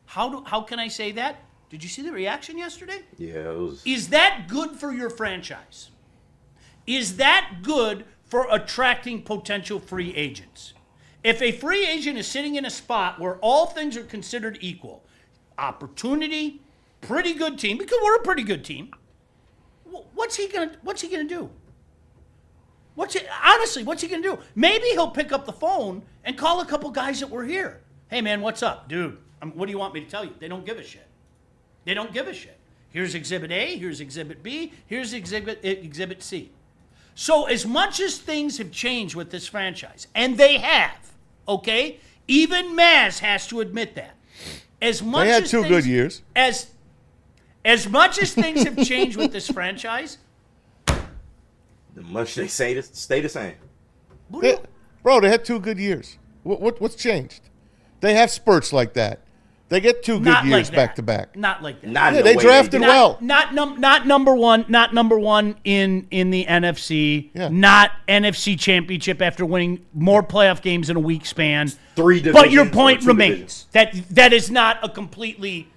How can I say that? Did you see the reaction yesterday? Yeah, it was. Is that good for your franchise? Is that good for attracting potential free agents? If a free agent is sitting in a spot where all things are considered equal, opportunity, pretty good team, because we're a pretty good team, what's he gonna do? Honestly, what's he gonna do? Maybe he'll pick up the phone and call a couple guys that were here. Hey man, what's up, dude? What do you want me to tell you? They don't give a shit. They don't give a shit. Here's Exhibit A, here's Exhibit B, here's Exhibit C. So as much as things have changed with this franchise, and they have, okay? Even Maz has to admit that. As much They had as two things- good years. As much as things have changed with this franchise, Much they say to stay the same. Bro, they had 2 good years. What's changed? They have spurts like that. They get 2 good not years like that. back to back. Not like that. Not in Yeah, the they way drafted did. well. Not number one. Not number one in the NFC. Yeah. Not NFC Championship after winning more playoff games in a week span. 3 divisions. But your or point 2 remains divisions. that is not a completely,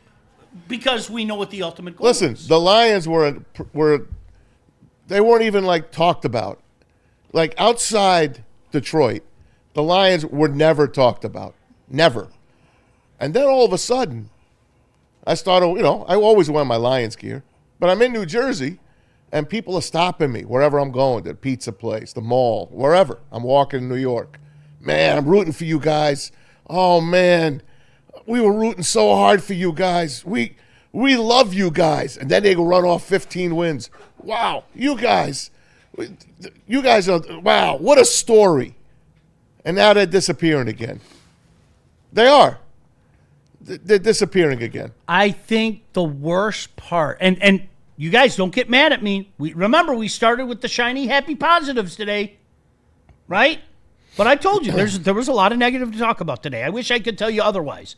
because we know what the ultimate goal Listen, is. the Lions were they weren't even like talked about. Like outside Detroit, the Lions were never talked about. Never. And then all of a sudden, I started, I always wear my Lions gear, but I'm in New Jersey and people are stopping me wherever I'm going, to the pizza place, the mall, wherever. I'm walking in New York. Man, I'm rooting for you guys. Oh man, we were rooting so hard for you guys. We love you guys. And then they go run off 15 wins. Wow, you guys are, wow, what a story. And now they're disappearing again. They are. They're disappearing again. I think the worst part, and you guys don't get mad at me. Remember, we started with the shiny, happy positives today, right? But I told you there was a lot of negative to talk about today. I wish I could tell you otherwise.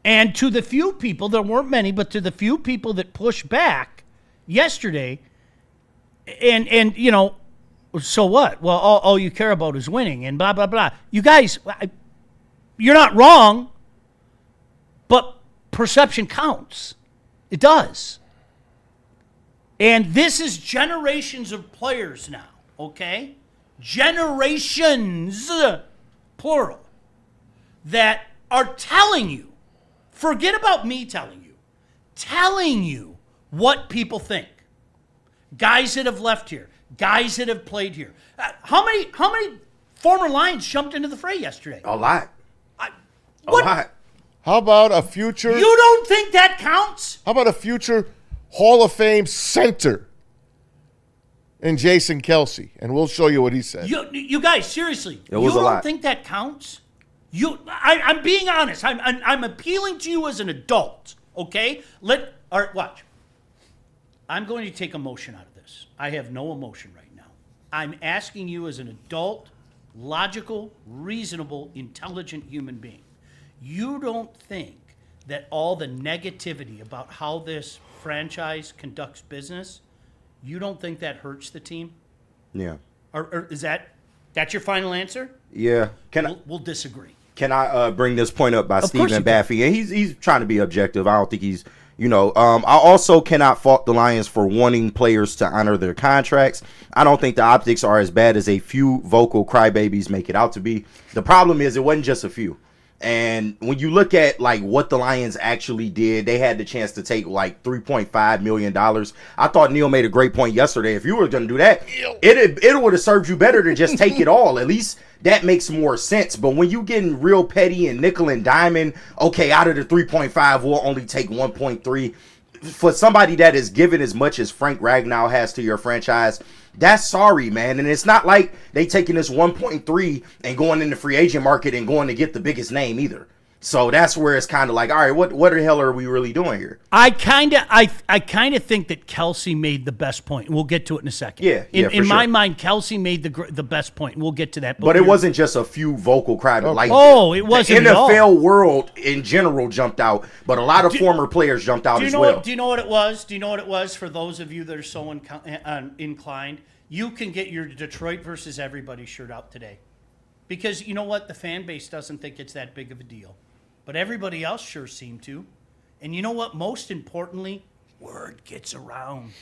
And to the few people, there weren't many, but to the few people that pushed back yesterday, and so what? Well, all you care about is winning and blah, blah, blah. You guys, you're not wrong, but perception counts. It does. And this is generations of players now, okay? Generations, plural, that are telling you, forget about me telling you what people think. Guys that have left here, guys that have played here. How many former Lions jumped into the fray yesterday? A lot. A What? lot. How about a future? You don't think that counts? How about a future Hall of Fame center in Jason Kelsey? And we'll show you what he said. You guys, seriously, It was you a don't lot. think that counts? I'm being honest. I'm appealing to you as an adult. Okay, all right, watch. I'm going to take emotion out of this. I have no emotion right now. I'm asking you as an adult, logical, reasonable, intelligent human being. You don't think that all the negativity about how this franchise conducts business, you don't think that hurts the team? Yeah. Or is that's your final answer? Yeah. We'll disagree. Can I bring this point up by Of course Stephen you can. Baffy? And he's trying to be objective. I don't think he's, I also cannot fault the Lions for wanting players to honor their contracts. I don't think the optics are as bad as a few vocal crybabies make it out to be. The problem is it wasn't just a few. And when you look at like what the Lions actually did, they had the chance to take like $3.5 million. I thought Neil made a great point yesterday. If you were going to do that, it would have served you better to just take it all. At least that makes more sense. But when you getting real petty and nickel and diamond, okay, out of the 3.5, we'll only take 1.3. For somebody that is given as much as Frank Ragnow has to your franchise, that's sorry, man. And it's not like they taking this 1.3 and going in the free agent market and going to get the biggest name either. So that's where it's kind of like, all right, what the hell are we really doing here? I kind of think that Kelsey made the best point, and we'll get to it in a second. Yeah, in for my sure. mind, Kelsey made the best point, and we'll get to that. But it wasn't just a few vocal cry. Like, it wasn't the at all. NFL world in general jumped out, but a lot of former players jumped out as well. Do you know what it was? Do you know what it was for those of you that are so inclined? You can get your Detroit versus everybody shirt out today. Because you know what? The fan base doesn't think it's that big of a deal. But everybody else sure seemed to. And you know what? Most importantly, word gets around.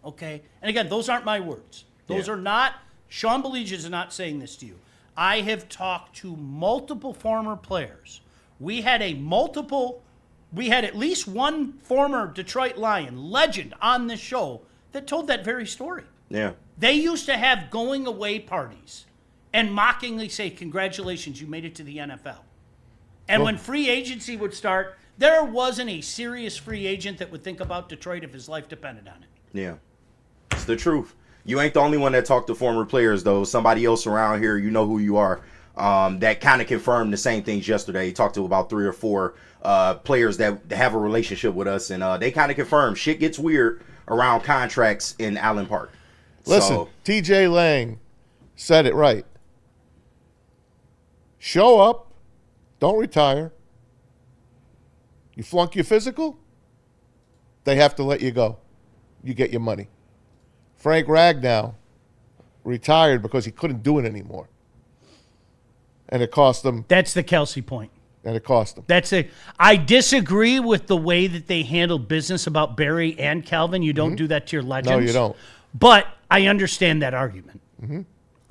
Okay? And again, those aren't my words. Those are not, Sean Baligian is not saying this to you. I have talked to multiple former players. We had at least one former Detroit Lion legend on this show that told that very story. Yeah. They used to have going away parties and mockingly say, congratulations, you made it to the NFL. And when free agency would start, there wasn't a serious free agent that would think about Detroit if his life depended on it. Yeah. It's the truth. You ain't the only one that talked to former players, though. Somebody else around here, you know who you are, that kind of confirmed the same things yesterday. He talked to about 3 or 4 players that have a relationship with us, and they kind of confirmed shit gets weird around contracts in Allen Park. Listen, TJ Lang said it right. Show up. Don't retire. You flunk your physical, they have to let you go. You get your money. Frank Ragnow retired because he couldn't do it anymore. And it cost him. That's the Kelsey point. And it cost him. I disagree with the way that they handled business about Barry and Calvin. You don't do that to your legends. No, you don't. But I understand that argument. Mm-hmm.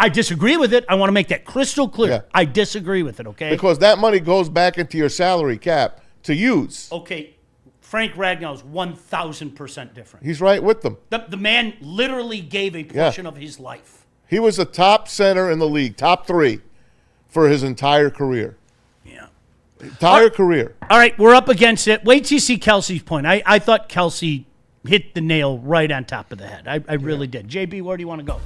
I disagree with it. I want to make that crystal clear. Yeah. I disagree with it, okay? Because that money goes back into your salary cap to use. Okay, Frank Ragnow is 1,000% different. He's right with them. The man literally gave a portion of his life. He was a top center in the league, top 3 for his entire career. Yeah. Entire career. All right, we're up against it. Wait till you see Kelsey's point. I thought Kelsey hit the nail right on top of the head. I really did. JB, where do you want to go?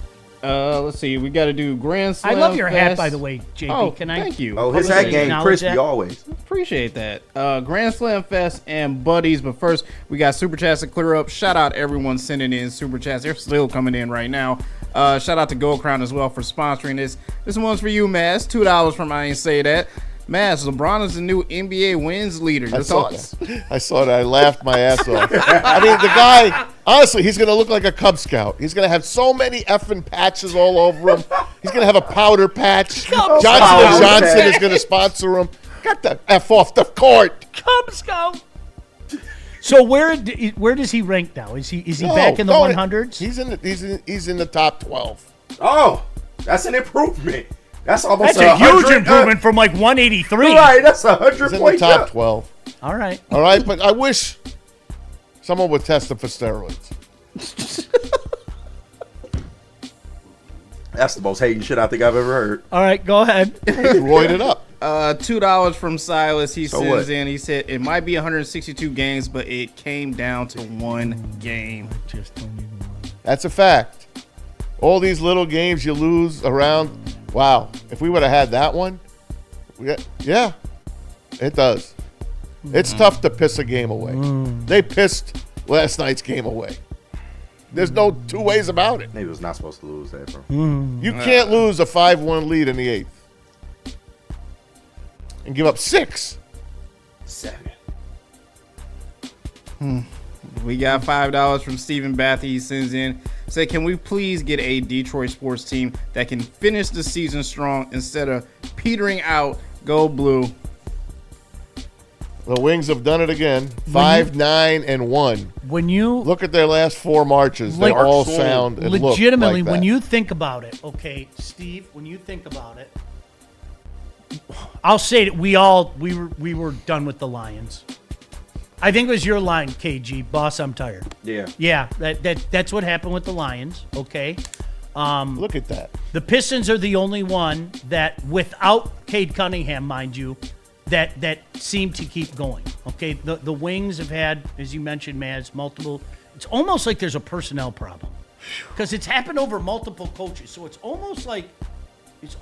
Let's see. We got to do Grand Slam. I love your hat, Fest. by the way, JB. Oh, Can I? thank you. Oh, his hat game acknowledge crispy that? always. Appreciate that. Grand Slam Fest and Buddies. But first, we got Super Chats to clear up. Shout out everyone sending in Super Chats. They're still coming in right now. Shout out to Gold Crown as well for sponsoring this. This one's for you, Mass. $2 from I Ain't Say That. Mass, LeBron is the new NBA wins leader. Your thoughts? I saw that. I laughed my ass off. I mean, the guy, honestly, he's going to look like a Cub Scout. He's going to have so many effing patches all over him. He's going to have a powder patch. Johnson & Johnson is going to sponsor him. Get the F off the court. Cub Scout. So where does he rank now? Is he back in the 100s? He's in the top 12. Oh, that's an improvement. That's almost That's a huge 100, improvement from like 183. Right, that's 100 He's in the point top jump. 12. All right. All right, but I wish someone would test him for steroids. That's the most hating shit I think I've ever heard. All right, go ahead. He's roided up. $2 from Silas. He So sends what? in. He said it might be 162 games, but it came down to one game. That's a fact. All these little games you lose around. Wow. If we would have had that one, yeah, it does. It's tough to piss a game away. They pissed last night's game away. There's no two ways about it. He was not supposed to lose that, bro. You can't lose a 5-1 lead in the 8th and give up 6. 7. We got $5 from Stephen Bathy. He sends in. Say, can we please get a Detroit sports team that can finish the season strong instead of petering out? Go blue. The Wings have done it again. 5-9-1. When you Look at their last 4 marches. They Like- all sound and legitimately, look like when that. you think about it, okay, Steve, when you think about it, I'll say that we were done with the Lions. I think it was your line, KG, boss. I'm tired. Yeah. Yeah, that's what happened with the Lions. Okay, Look at that. the Pistons are the only one that, without Cade Cunningham, mind you, that seem to keep going. Okay, the Wings have had, as you mentioned, Maz, multiple. It's almost like there's a personnel problem because it's happened over multiple coaches. So it's almost like there's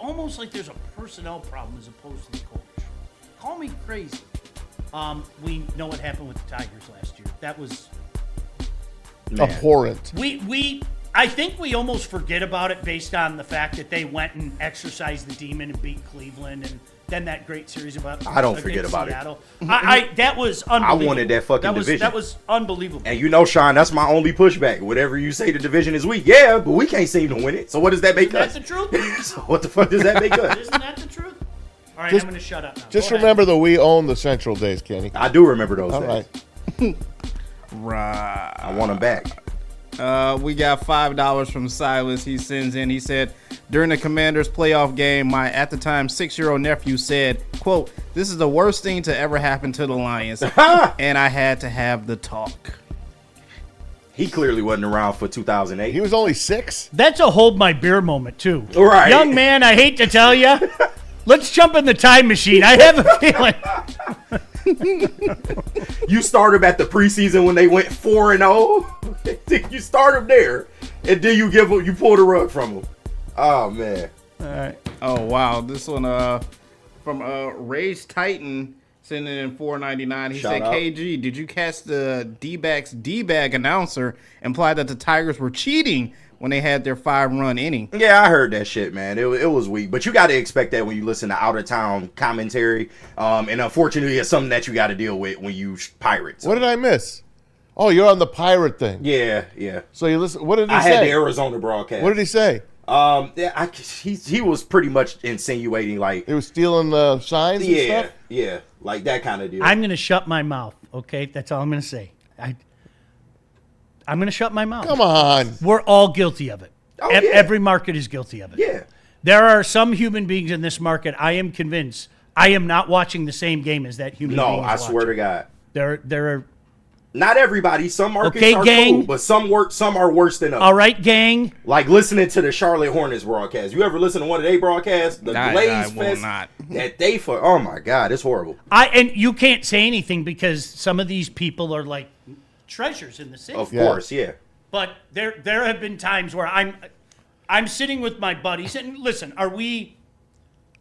a personnel problem as opposed to the coach. Call me crazy. We know what happened with the Tigers last year. That was Abhorrent. I think we almost forget about it based on the fact that they went and exercised the demon and beat Cleveland and then that great series about I don't forget against about Seattle. That was unbelievable. I wanted that fucking division. That was unbelievable. And you know, Sean, that's my only pushback. Whatever you say the division is weak, yeah, but we can't seem to win it. So what does that make Isn't us? that the truth? So what the fuck does that make us? Isn't that the truth? All right, Just- I'm going to shut up now. Just Go ahead. remember that we own the Central days, Kenny. I do remember those All days. right. Right. I want them back. We got $5 from Silas. He sends in. He said, during the Commanders playoff game, my at the time 6-year-old nephew said, quote, "This is the worst thing to ever happen to the Lions." And I had to have the talk. He clearly wasn't around for 2008. He was only 6. That's a hold my beer moment, too. Right. Young man, I hate to tell you. Let's jump in the time machine. I have a feeling. You start him at the preseason when they went 4-0. You start him there, and then you pull the rug from him. Oh man. All right. Oh, wow. This one from Rage Titan sending in $4.99. He Shout said, out. KG, did you catch the D-backs D-bag announcer imply that the Tigers were cheating when they had their 5-run inning? Yeah, I heard that shit, man. It was weak, but you got to expect that when you listen to out of town commentary. And unfortunately, it's something that you got to deal with when you pirate. So. What did I miss? Oh, you're on the pirate thing. Yeah. So you listen. What did he I say? had the Arizona broadcast. What did he say? Yeah, he was pretty much insinuating like, They were stealing the signs and stuff? yeah, like that kind of deal. I'm going to shut my mouth, okay? That's all I'm going to say. I'm going to shut my mouth. Come on. We're all guilty of it. Oh, yeah. Every market is guilty of it. Yeah. There are some human beings in this market, I am convinced, I am not watching the same game as that human being No, is I swear to watching. God. There are, Not everybody. Some markets Okay, are gang. cool, but some are worse than others. all right, gang. Like listening to the Charlotte Hornets broadcast. You ever listen to one of their broadcasts? The I Glaze will Fest not. that they for. Oh my God, it's horrible. And you can't say anything because some of these people are like treasures in the city. Of Yeah. course, yeah. But there have been times where I'm sitting with my buddies and listen, are we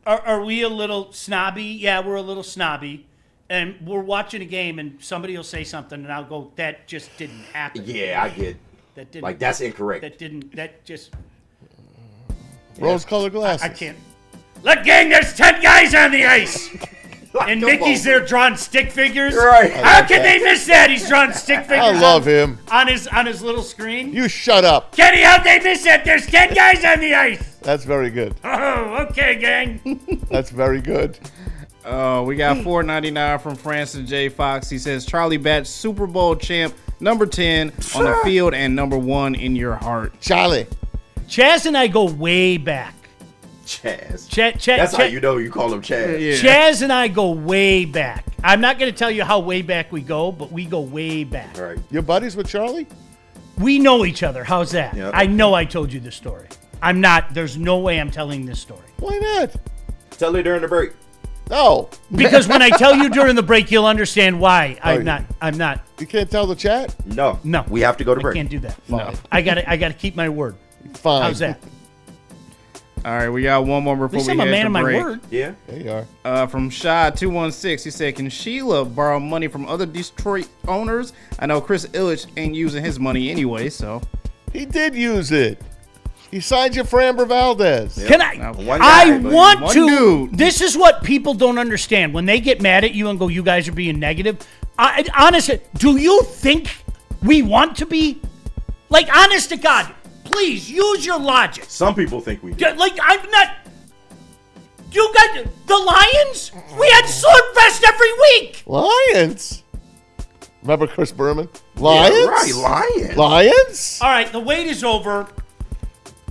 a little snobby? Yeah, we're a little snobby. And we're watching a game and somebody will say something and I'll go, that just didn't happen. Yeah, I get. That didn't Like that's incorrect. that just Rose-colored glasses. I can't. Look, gang, there's 10 guys on the ice. And Come Mickey's on. there drawing stick figures. Right. How can they miss that? He's drawing stick figures. I love him. on his little screen. You shut up. Kenny, how'd they miss that? There's 10 guys on the ice. That's very good. Oh, okay, gang. That's very good. We got $4.99 from Francis J. Fox. He says, Charlie Batch, Super Bowl champ, number 10 on the field and number 1 in your heart. Charlie. Chaz and I go way back. Chaz. That's how you know you call him Chaz. Yeah. Chaz and I go way back. I'm not going to tell you how way back we go, but we go way back. All right. You're buddies with Charlie? We know each other. How's that? Yep. I know I told you the story. I'm not. There's no way I'm telling this story. Why not? Tell her during the break. No. Because when I tell you during the break, you'll understand why. I'm not. You can't tell the chat? No. No. We have to go to I break. can't do that. Fine. I gotta keep my word. Fine. How's that? All right, we got one more At before least we I'm a head man to of my break. word. Yeah. There you are. From Shad216, he said, "Can Sheila borrow money from other Detroit owners? I know Chris Illich ain't using his money anyway, so." He did use it. He signed you for Amber Valdez. Yep. Can I? Now, one guy, but want one to. dude. This is what people don't understand when they get mad at you and go, "You guys are being negative." Honestly, do you think we want to be? Like, honest to God, please use your logic. Some people think we do. Like, I'm not. You got the Lions? We had Swordfest every week. Lions. Remember Chris Berman? Lions? Yeah, right, Lions. Lions? All right, the wait is over.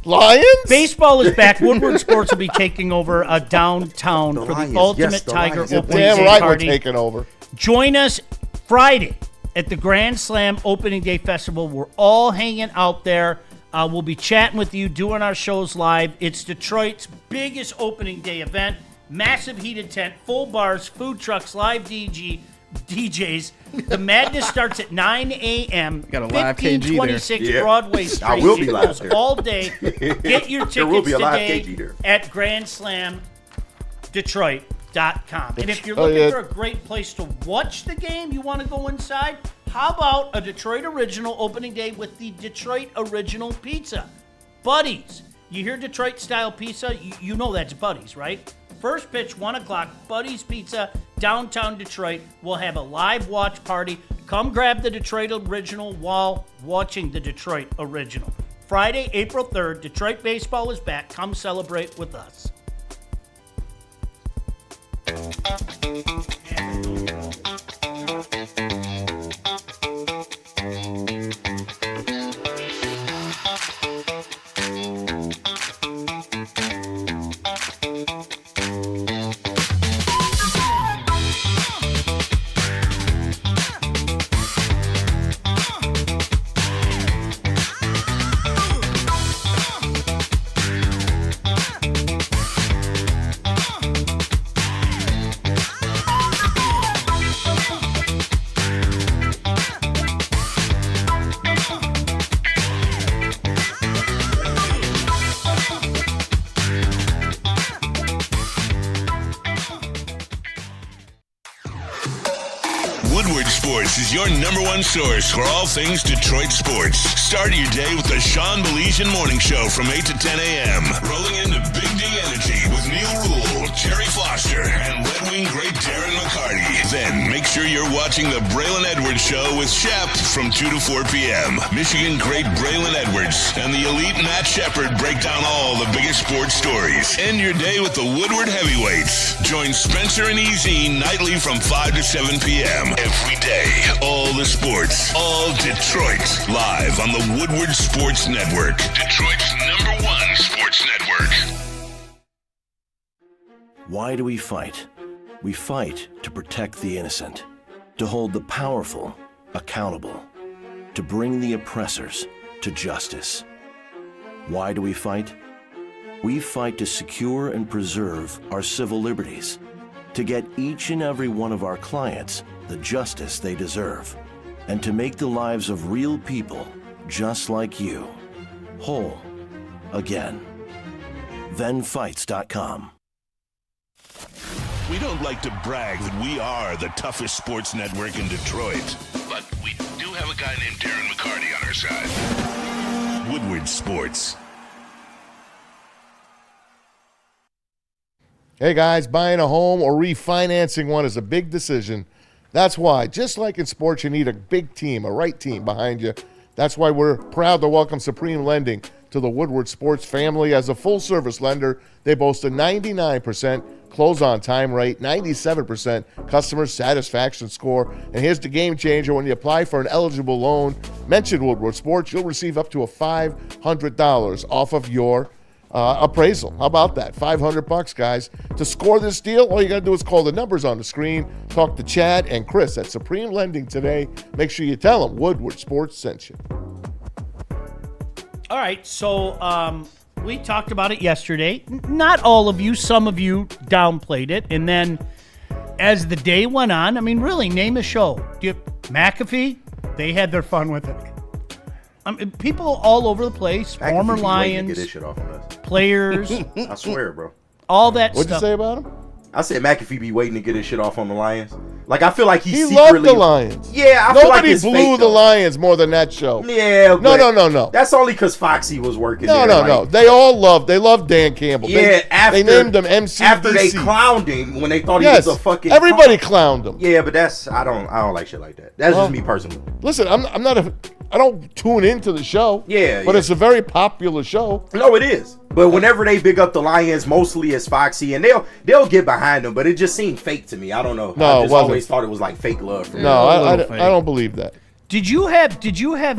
Lions? Baseball is back. Woodward Sports will be taking over downtown for Lions, the Ultimate yes, the Tiger Lions. Opening Damn Day right party. we're taking over. Join us Friday at the Grand Slam Opening Day Festival. We're all hanging out there. We'll be chatting with you, doing our shows live. It's Detroit's biggest opening day event. Massive heated tent, full bars, food trucks, live DJs. The madness starts at 9 a.m. Got a live KG there. 1526 Yeah. Broadway Street. I will be It live goes there. all day. Get your There will tickets be a live today KG there. at GrandSlamDetroit.com. And if you're Oh, looking yeah. for a great place to watch the game, you want to go inside, how about a Detroit Original opening day with the Detroit Original Pizza? Buddies. You hear Detroit style pizza, you know that's Buddies, right? First pitch, 1 o'clock, Buddies Pizza, downtown Detroit. We'll have a live watch party. Come grab the Detroit Original while watching the Detroit Original. Friday, April 3rd, Detroit baseball is back. Come celebrate with us. Woodward Sports is your number one source for all things Detroit sports. Start your day with the Sean Baligian Morning Show from 8 to 10 a.m. Rolling into Big D Energy with Neil Rule, Jerry Foster, and Red Wing great Darren McCarty. Then make sure you're watching the Braylon Edwards Show with Shep from 2 to 4 p.m. Michigan great Braylon Edwards and the elite Matt Shepard break down all the biggest sports stories. End your day with the Woodward Heavyweights. Join Spencer and EZ nightly from 5 to 7 p.m. Every day, all the sports, all Detroit, live on the Woodward Sports Network. Detroit's number one sports network. Why do we fight? We fight to protect the innocent, to hold the powerful accountable, to bring the oppressors to justice. Why do we fight? We fight to secure and preserve our civil liberties, to get each and every one of our clients the justice they deserve, and to make the lives of real people just like you whole again. ThenFights.com. We don't like to brag that we are the toughest sports network in Detroit, but we do have a guy named Darren McCarty on our side. Woodward Sports. Hey guys, buying a home or refinancing one is a big decision. That's why, just like in sports, you need a big team, a right team behind you. That's why we're proud to welcome Supreme Lending to the Woodward Sports family. As a full-service lender, they boast a 99% close on time rate, 97% customer satisfaction score. And here's the game changer. When you apply for an eligible loan, mention Woodward Sports, you'll receive up to a $500 off of your appraisal. How about that? $500, guys. To score this deal, all you got to do is call the numbers on the screen, talk to Chad and Chris at Supreme Lending today. Make sure you tell them Woodward Sports sent you. All right, so we talked about it yesterday. Not all of you, some of you downplayed it. And then as the day went on, I mean, really, name a show. McAfee, they had their fun with it. People all over the place, McAfee former be waiting to Lions, get this shit off on us. players, I swear, bro. all that What'd stuff. you say about him? I said McAfee be waiting to get his shit off on the Lions. Like, I feel like He secretly loved the Lions. Yeah, I feel like Nobody it's blew fake, the though. Lions more than that show. Yeah, No. That's only because Foxy was working No. there. like- They loved Dan Campbell. Yeah, they named him MCDC. after they clowned him when they thought Yes, he was a fucking everybody clown. clowned him. Yeah, but I don't like shit like that. That's just me personally. Listen, I don't tune into the show. Yeah, but yeah. it's a very popular show. No, it is. But whenever they big up the Lions, mostly it's Foxy, and they'll get behind them. But it just seemed fake to me. I don't know. No, I it just wasn't. always thought it was like fake love. From No, I little fake. don't believe that. Did you have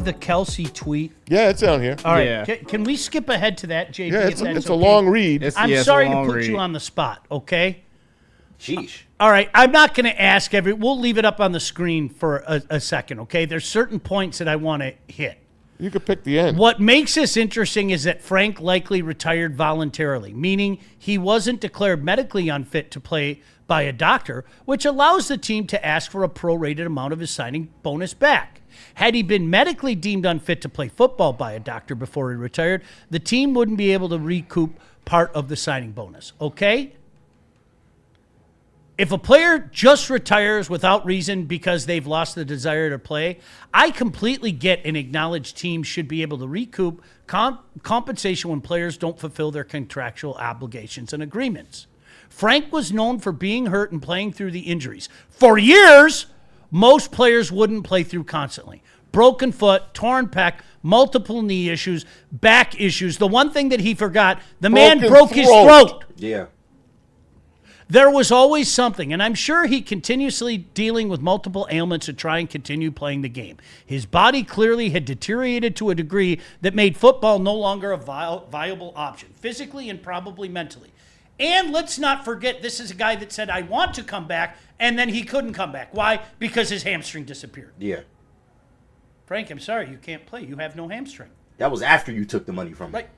the Kelsey tweet? Yeah, it's down here. All right, Yeah. can we skip ahead to that, JP? Yeah, if it's that's a okay? long read. I'm it's a sorry to long put read. you on the spot, okay? Sheesh. All right, I'm not going to ask we'll leave it up on the screen for a second, okay? There's certain points that I want to hit. You could pick the end. What makes this interesting is that Frank likely retired voluntarily, meaning he wasn't declared medically unfit to play by a doctor, which allows the team to ask for a prorated amount of his signing bonus back. Had he been medically deemed unfit to play football by a doctor before he retired, the team wouldn't be able to recoup part of the signing bonus, okay? If a player just retires without reason because they've lost the desire to play, I completely get and acknowledge teams should be able to recoup compensation when players don't fulfill their contractual obligations and agreements. Frank was known for being hurt and playing through the injuries. For years, most players wouldn't play through constantly. Broken foot, torn pec, multiple knee issues, back issues. The one thing that he forgot, the man Broken broke his throat. throat. Yeah. There was always something, and I'm sure he continuously dealing with multiple ailments to try and continue playing the game. His body clearly had deteriorated to a degree that made football no longer a viable option, physically and probably mentally. And let's not forget, this is a guy that said, I want to come back, and then he couldn't come back. Why? Because his hamstring disappeared. Yeah. Frank, I'm sorry, you can't play. You have no hamstring. That was after you took the money from him. Right.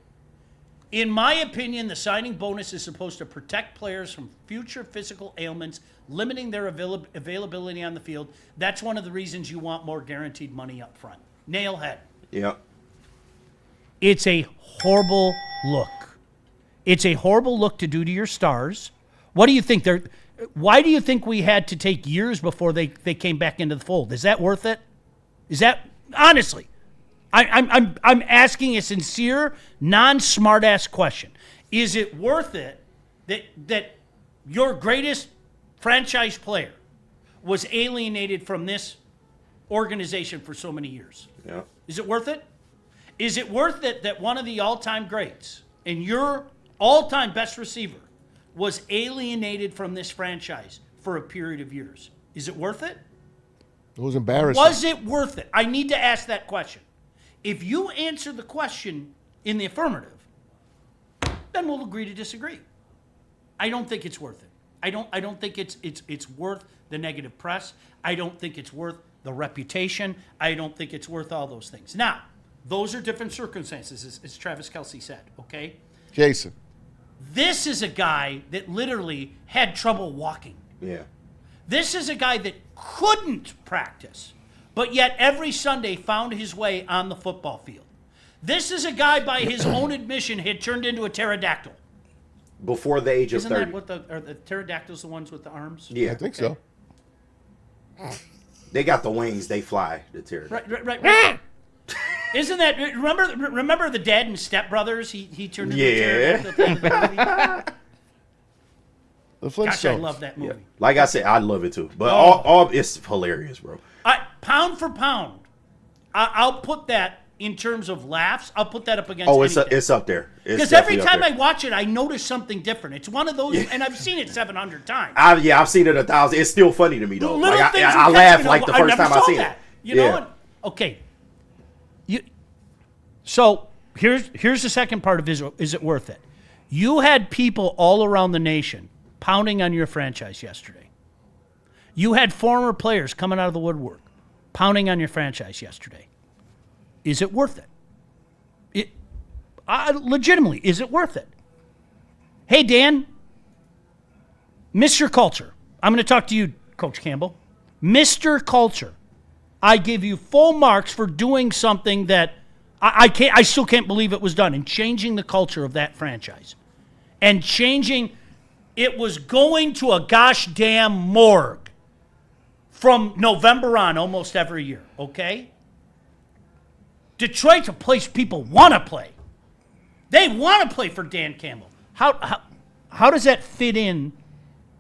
In my opinion, the signing bonus is supposed to protect players from future physical ailments, limiting their availability on the field. That's one of the reasons you want more guaranteed money up front. Nailhead. Yeah. It's a horrible look. It's a horrible look to do to your stars. What do you think? Why do you think we had to take years before they came back into the fold? Is that worth it? Is that, honestly? I'm asking a sincere, non-smart-ass question. Is it worth it that your greatest franchise player was alienated from this organization for so many years? Yeah. Is it worth it? Is it worth it that one of the all-time greats and your all-time best receiver was alienated from this franchise for a period of years? Is it worth it? It was embarrassing. Was it worth it? I need to ask that question. If you answer the question in the affirmative, then we'll agree to disagree. I don't think it's worth it. I don't think it's worth the negative press. I don't think it's worth the reputation. I don't think it's worth all those things. Now, those are different circumstances, as Travis Kelce said, okay? Jason. This is a guy that literally had trouble walking. Yeah. This is a guy that couldn't practice, but yet every Sunday found his way on the football field. This is a guy, by his own admission, had turned into a pterodactyl. Before the age of Isn't 30. that what are the pterodactyls the ones with the arms? Yeah. I think so. They got the wings. They fly. The pterodactyl. Right. Isn't that, remember the Dad and Step Brothers? He turned into a pterodactyl. The Flintstones. Gosh, I love that movie. Yeah. Like I said, I love it too. But all it's hilarious, bro. Pound for pound, I'll put that in terms of laughs, I'll put that up against it's up there. Because every time I watch it, I notice something different. It's one of those, and I've seen it 700 times. I've seen it 1,000. It's still funny to me, though. Little like, things I laughed like the first time I seen it. You know what? Okay. So here's the second part of is it worth it? You had people all around the nation pounding on your franchise yesterday. You had former players coming out of the woodwork pounding on your franchise yesterday. Is it worth it? Legitimately, is it worth it? Hey, Dan, Mr. Culture. I'm going to talk to you, Coach Campbell. Mr. Culture, I give you full marks for doing something that I still can't believe it was done, and changing the culture of that franchise. And changing, it was going to a gosh damn morgue from November on almost every year, okay? Detroit's a place people want to play. They want to play for Dan Campbell. How does that fit in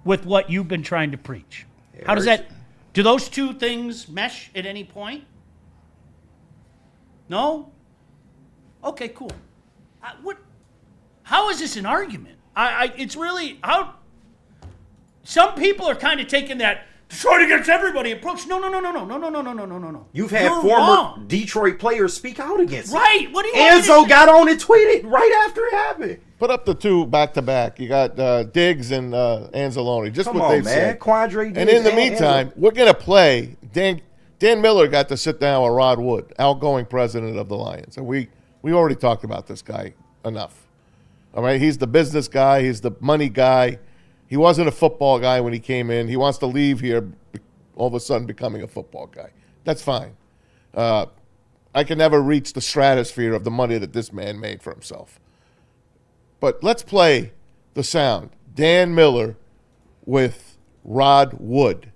with what you've been trying to preach? How does that, do those two things mesh at any point? No? Okay, cool. How is this an argument? It's really, some people are kind of taking that Detroit against everybody approach. No. You've had former Detroit players speak out against it. Right. What do you want Enzo got on and tweeted right after it happened. Put up the two back-to-back. You got Diggs and Anzalone. Just Come what on, they've man. said. Quandre Diggs and in the meantime, we're going to play. Dan Miller got to sit down with Rod Wood, outgoing president of the Lions. And we already talked about this guy enough. All right, he's the business guy. He's the money guy. He wasn't a football guy when he came in. He wants to leave here, all of a sudden becoming a football guy. That's fine. I can never reach the stratosphere of the money that this man made for himself. But let's play the sound. Dan Miller with Rod Wood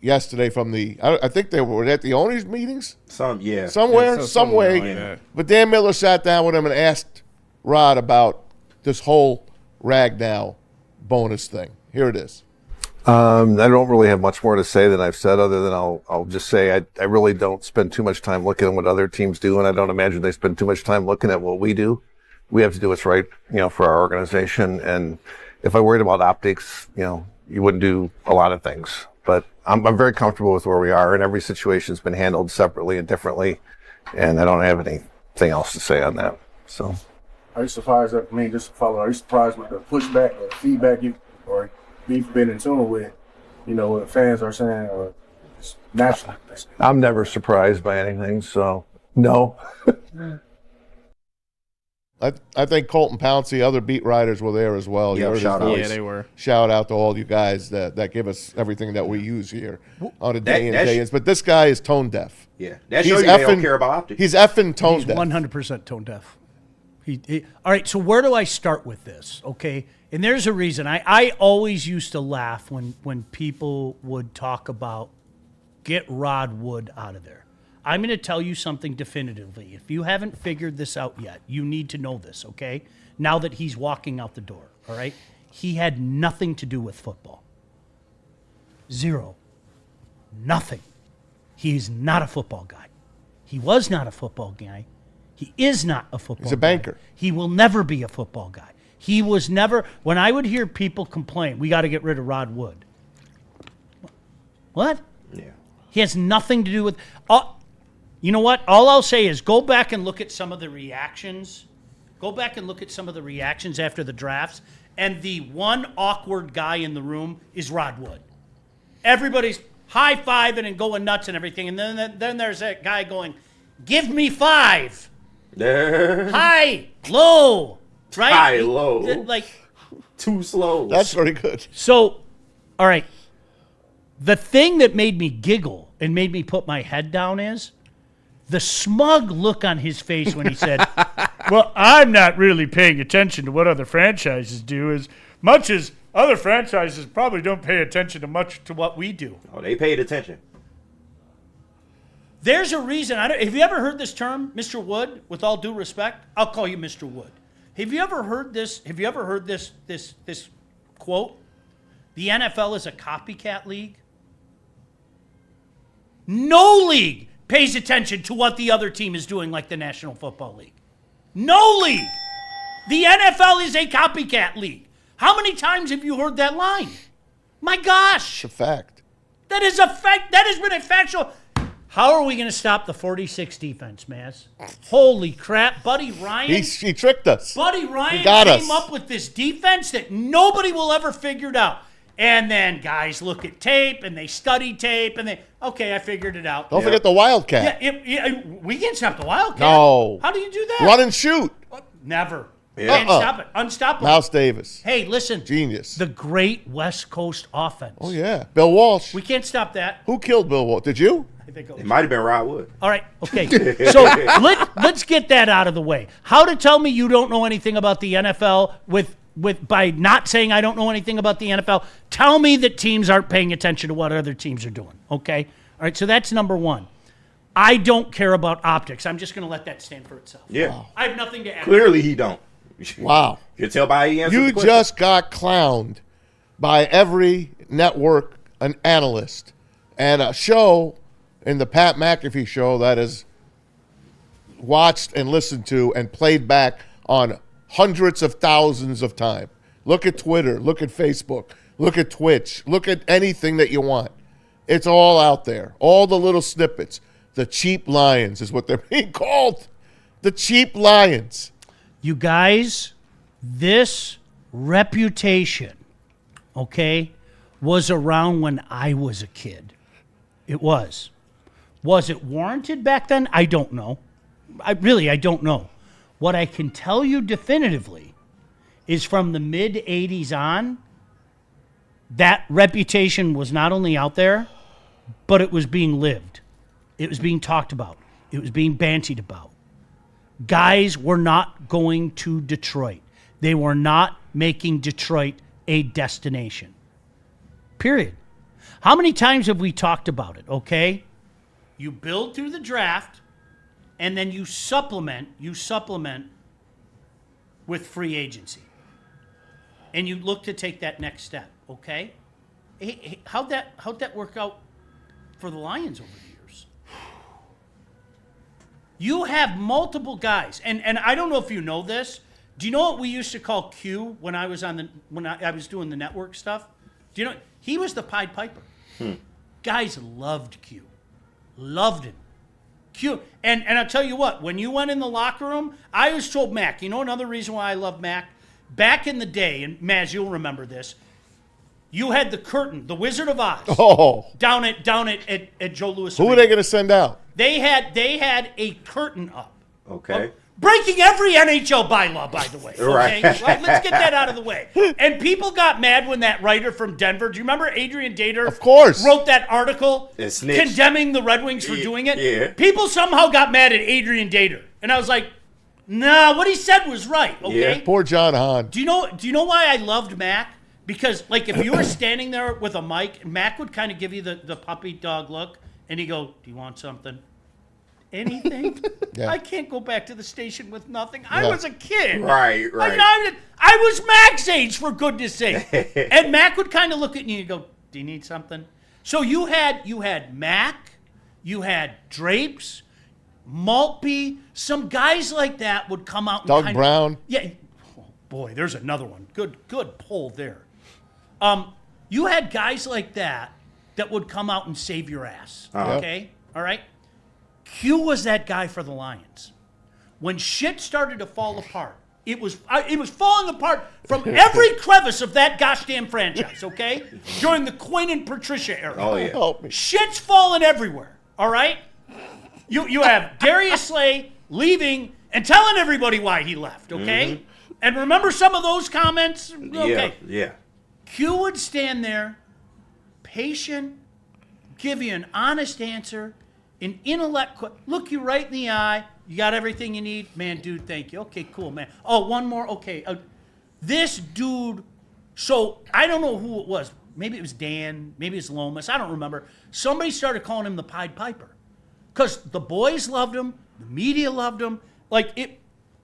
yesterday from the, I think they were at the owners' meetings? Somewhere. Some way. Yeah. But Dan Miller sat down with him and asked Rod about this whole Ragnow bonus thing. Here it is. I don't really have much more to say than I've said, other than I'll just say I really don't spend too much time looking at what other teams do, and I don't imagine they spend too much time looking at what we do. We have to do what's right, for our organization. And if I worried about optics, you wouldn't do a lot of things. But I'm very comfortable with where we are, and every situation's been handled separately and differently, and I don't have anything else to say on that. So. Are you surprised? Just to follow. Are you surprised with the pushback or feedback you've been in tune with? What the fans are saying, or just naturally? I'm never surprised by anything, so no. I think Colton Pouncey, other beat writers were there as well. Yeah, they were. Shout out to all you guys that give us everything that we use here on a day in, day in. But this guy is tone deaf. Yeah, that shows you they don't care about optics. He's effing tone He's deaf. 100% tone deaf. All right, so where do I start with this? Okay, and there's a reason. I always used to laugh when people would talk about get Rod Wood out of there. I'm going to tell you something definitively. If you haven't figured this out yet, you need to know this, okay? Now that he's walking out the door, all right? He had nothing to do with football. Zero. Nothing. He's not a football guy. He was not a football guy. He is not a football guy. He's a banker. He will never be a football guy. He was never, when I would hear people complain, we got to get rid of Rod Wood. What? Yeah. He has nothing to do with, you know what? All I'll say is go back and look at some of the reactions. Go back and look at some of the reactions after the drafts, and the one awkward guy in the room is Rod Wood. Everybody's high-fiving and going nuts and everything, and then there's that guy going, give me 5. High, low, right? High, low. Like, too slow. That's very good. so, all right. The thing that made me giggle and made me put my head down is the smug look on his face when he said, well, I'm not really paying attention to what other franchises do as much as other franchises probably don't pay attention to much to what we do. Oh, they paid attention. There's a reason. Have you ever heard this term, Mr. Wood? With all due respect, I'll call you Mr. Wood. Have you ever heard this? Have you ever heard this quote? The NFL is a copycat league. No league pays attention to what the other team is doing like the National Football League. No league. The NFL is a copycat league. How many times have you heard that line? My gosh. It's a fact. That is a fact. That has been a factual. How are we going to stop the 46 defense, Maz? Holy crap. Buddy Ryan. He tricked us. Buddy Ryan got came us. up with this defense that nobody will ever figure it out. And then guys look at tape and they study tape and okay, I figured it out. Don't forget the Wildcat. We can't stop the Wildcat. No. How do you do that? Run and shoot. Never. Yeah. Can't stop it. Unstoppable. Mouse Davis. Hey, listen. Genius. The great West Coast offense. Oh, yeah. Bill Walsh. We can't stop that. Who killed Bill Walsh? Did you? I think It might have been Rod Wood. All right, okay. So let's get that out of the way. How to tell me you don't know anything about the NFL by not saying I don't know anything about the NFL? Tell me that teams aren't paying attention to what other teams are doing. Okay. All right. So that's number one. I don't care about optics. I'm just going to let that stand for itself. Yeah. Wow. I have nothing to add. Clearly, he don't. Wow. You can tell by he answered You the question. just got clowned by every network, an analyst, and a show in the Pat McAfee show that is watched and listened to and played back on hundreds of thousands of times. Look at Twitter. Look at Facebook. Look at Twitch. Look at anything that you want. It's all out there. All the little snippets. The cheap lions is what they're being called. The cheap lions. You guys, this reputation, okay, was around when I was a kid. It was. Was it warranted back then? I don't know. I don't know. What I can tell you definitively is from the mid-'80s on, that reputation was not only out there, but it was being lived. It was being talked about. It was being bantied about. Guys were not going to Detroit. They were not making Detroit a destination. Period. How many times have we talked about it, okay? You build through the draft, and then you supplement with free agency. And you look to take that next step, okay? Hey, how'd that work out for the Lions over the years? You have multiple guys, and I don't know if you know this. Do you know what we used to call Q when I was when I was doing the network stuff? Do you know he was the Pied Piper? Guys loved Q, loved him. Q, and I'll tell you what. When you went in the locker room, I always told Mac. You know another reason why I love Mac? Back in the day, and Maz, you'll remember this. You had the curtain, the Wizard of Oz, down at Joe Louis. Who are they going to send out? They had a curtain up. Okay. Breaking every NHL bylaw, by the way. Okay? Right. Let's get that out of the way. And people got mad when that writer from Denver, do you remember Adrian Dater? Of course. Wrote that article Snitch. condemning the Red Wings for doing it? Yeah. People somehow got mad at Adrian Dater. And I was like, nah, what he said was right, okay? Yeah. Poor John Hahn. Do you know why I loved Mac? Because, like, if you were standing there with a mic, Mac would kind of give you the puppy dog look, and he'd go, do you want something? Anything? Yeah. I can't go back to the station with nothing. I was a kid. Right. I was Mac's age, for goodness sake. And Mac would kind of look at you and go, do you need something? So you had Mac, you had Drapes, Maltby, some guys like that would come out and Doug Brown. Yeah. Oh, boy, there's another one. Good pull there. You had guys like that would come out and save your ass. Okay? All right? Q was that guy for the Lions. When shit started to fall apart, it was falling apart from every crevice of that gosh damn franchise, okay? During the Quinn and Patricia era. Oh, yeah. Help me. Shit's falling everywhere, all right? You have Darius Slay leaving and telling everybody why he left, okay? Mm-hmm. And remember some of those comments? Okay. Yeah. Q would stand there, patient, give you an honest answer, an intellect, look you right in the eye. You got everything you need? Man, dude, thank you. Okay, cool, man. Oh, one more? Okay. This dude, so I don't know who it was. Maybe it was Dan. Maybe it's Lomas. I don't remember. Somebody started calling him the Pied Piper because the boys loved him. The media loved him.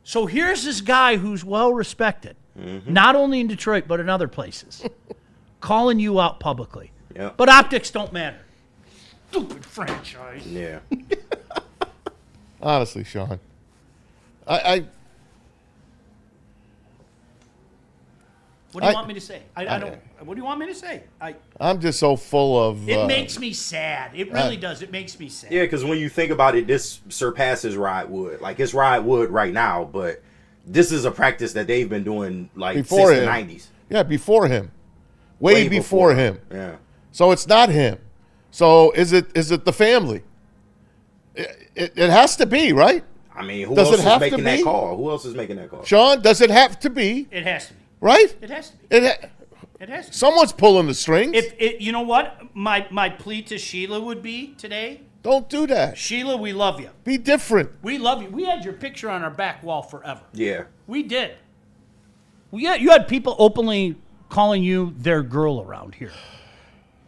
So here's this guy who's well-respected, not only in Detroit but in other places, calling you out publicly. Yeah. But optics don't matter. Stupid franchise. Yeah. Honestly, Sean. I What do you want me to say? I don't. What do you want me to say? I'm just so full of. It makes me sad. It really does. It makes me sad. Yeah, because when you think about it, this surpasses Rod Wood. Like, it's Rod Wood right now, but this is a practice that they've been doing like Before since him. the 90s. Yeah, before him. Way before him. Yeah. So it's not him. So is it the family? It has to be, right? I mean, who Does else it have is to making that be? call? Who else is making that call? Sean, does it have to be? It has to be. Right? It has to be. It has to be. Someone's pulling the strings. You know what? My plea to Sheila would be today. Don't do that. Sheila, we love you. Be different. We love you. We had your picture on our back wall forever. Yeah. We did. You had people openly calling you their girl around here.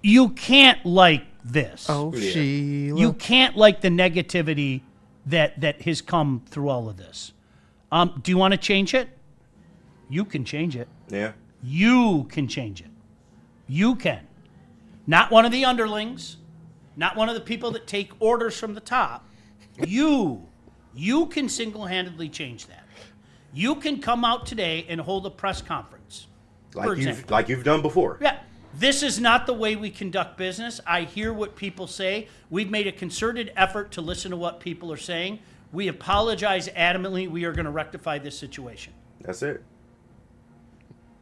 You can't like this. Oh, Yeah. Sheila. You can't like the negativity that has come through all of this. Do you want to change it? You can change it. Yeah. You can change it. You can. Not one of the underlings, not one of the people that take orders from the top. You can single-handedly change that. You can come out today and hold a press conference. For example. Like you've done before. Yeah. This is not the way we conduct business. I hear what people say. We've made a concerted effort to listen to what people are saying. We apologize adamantly. We are going to rectify this situation. That's it.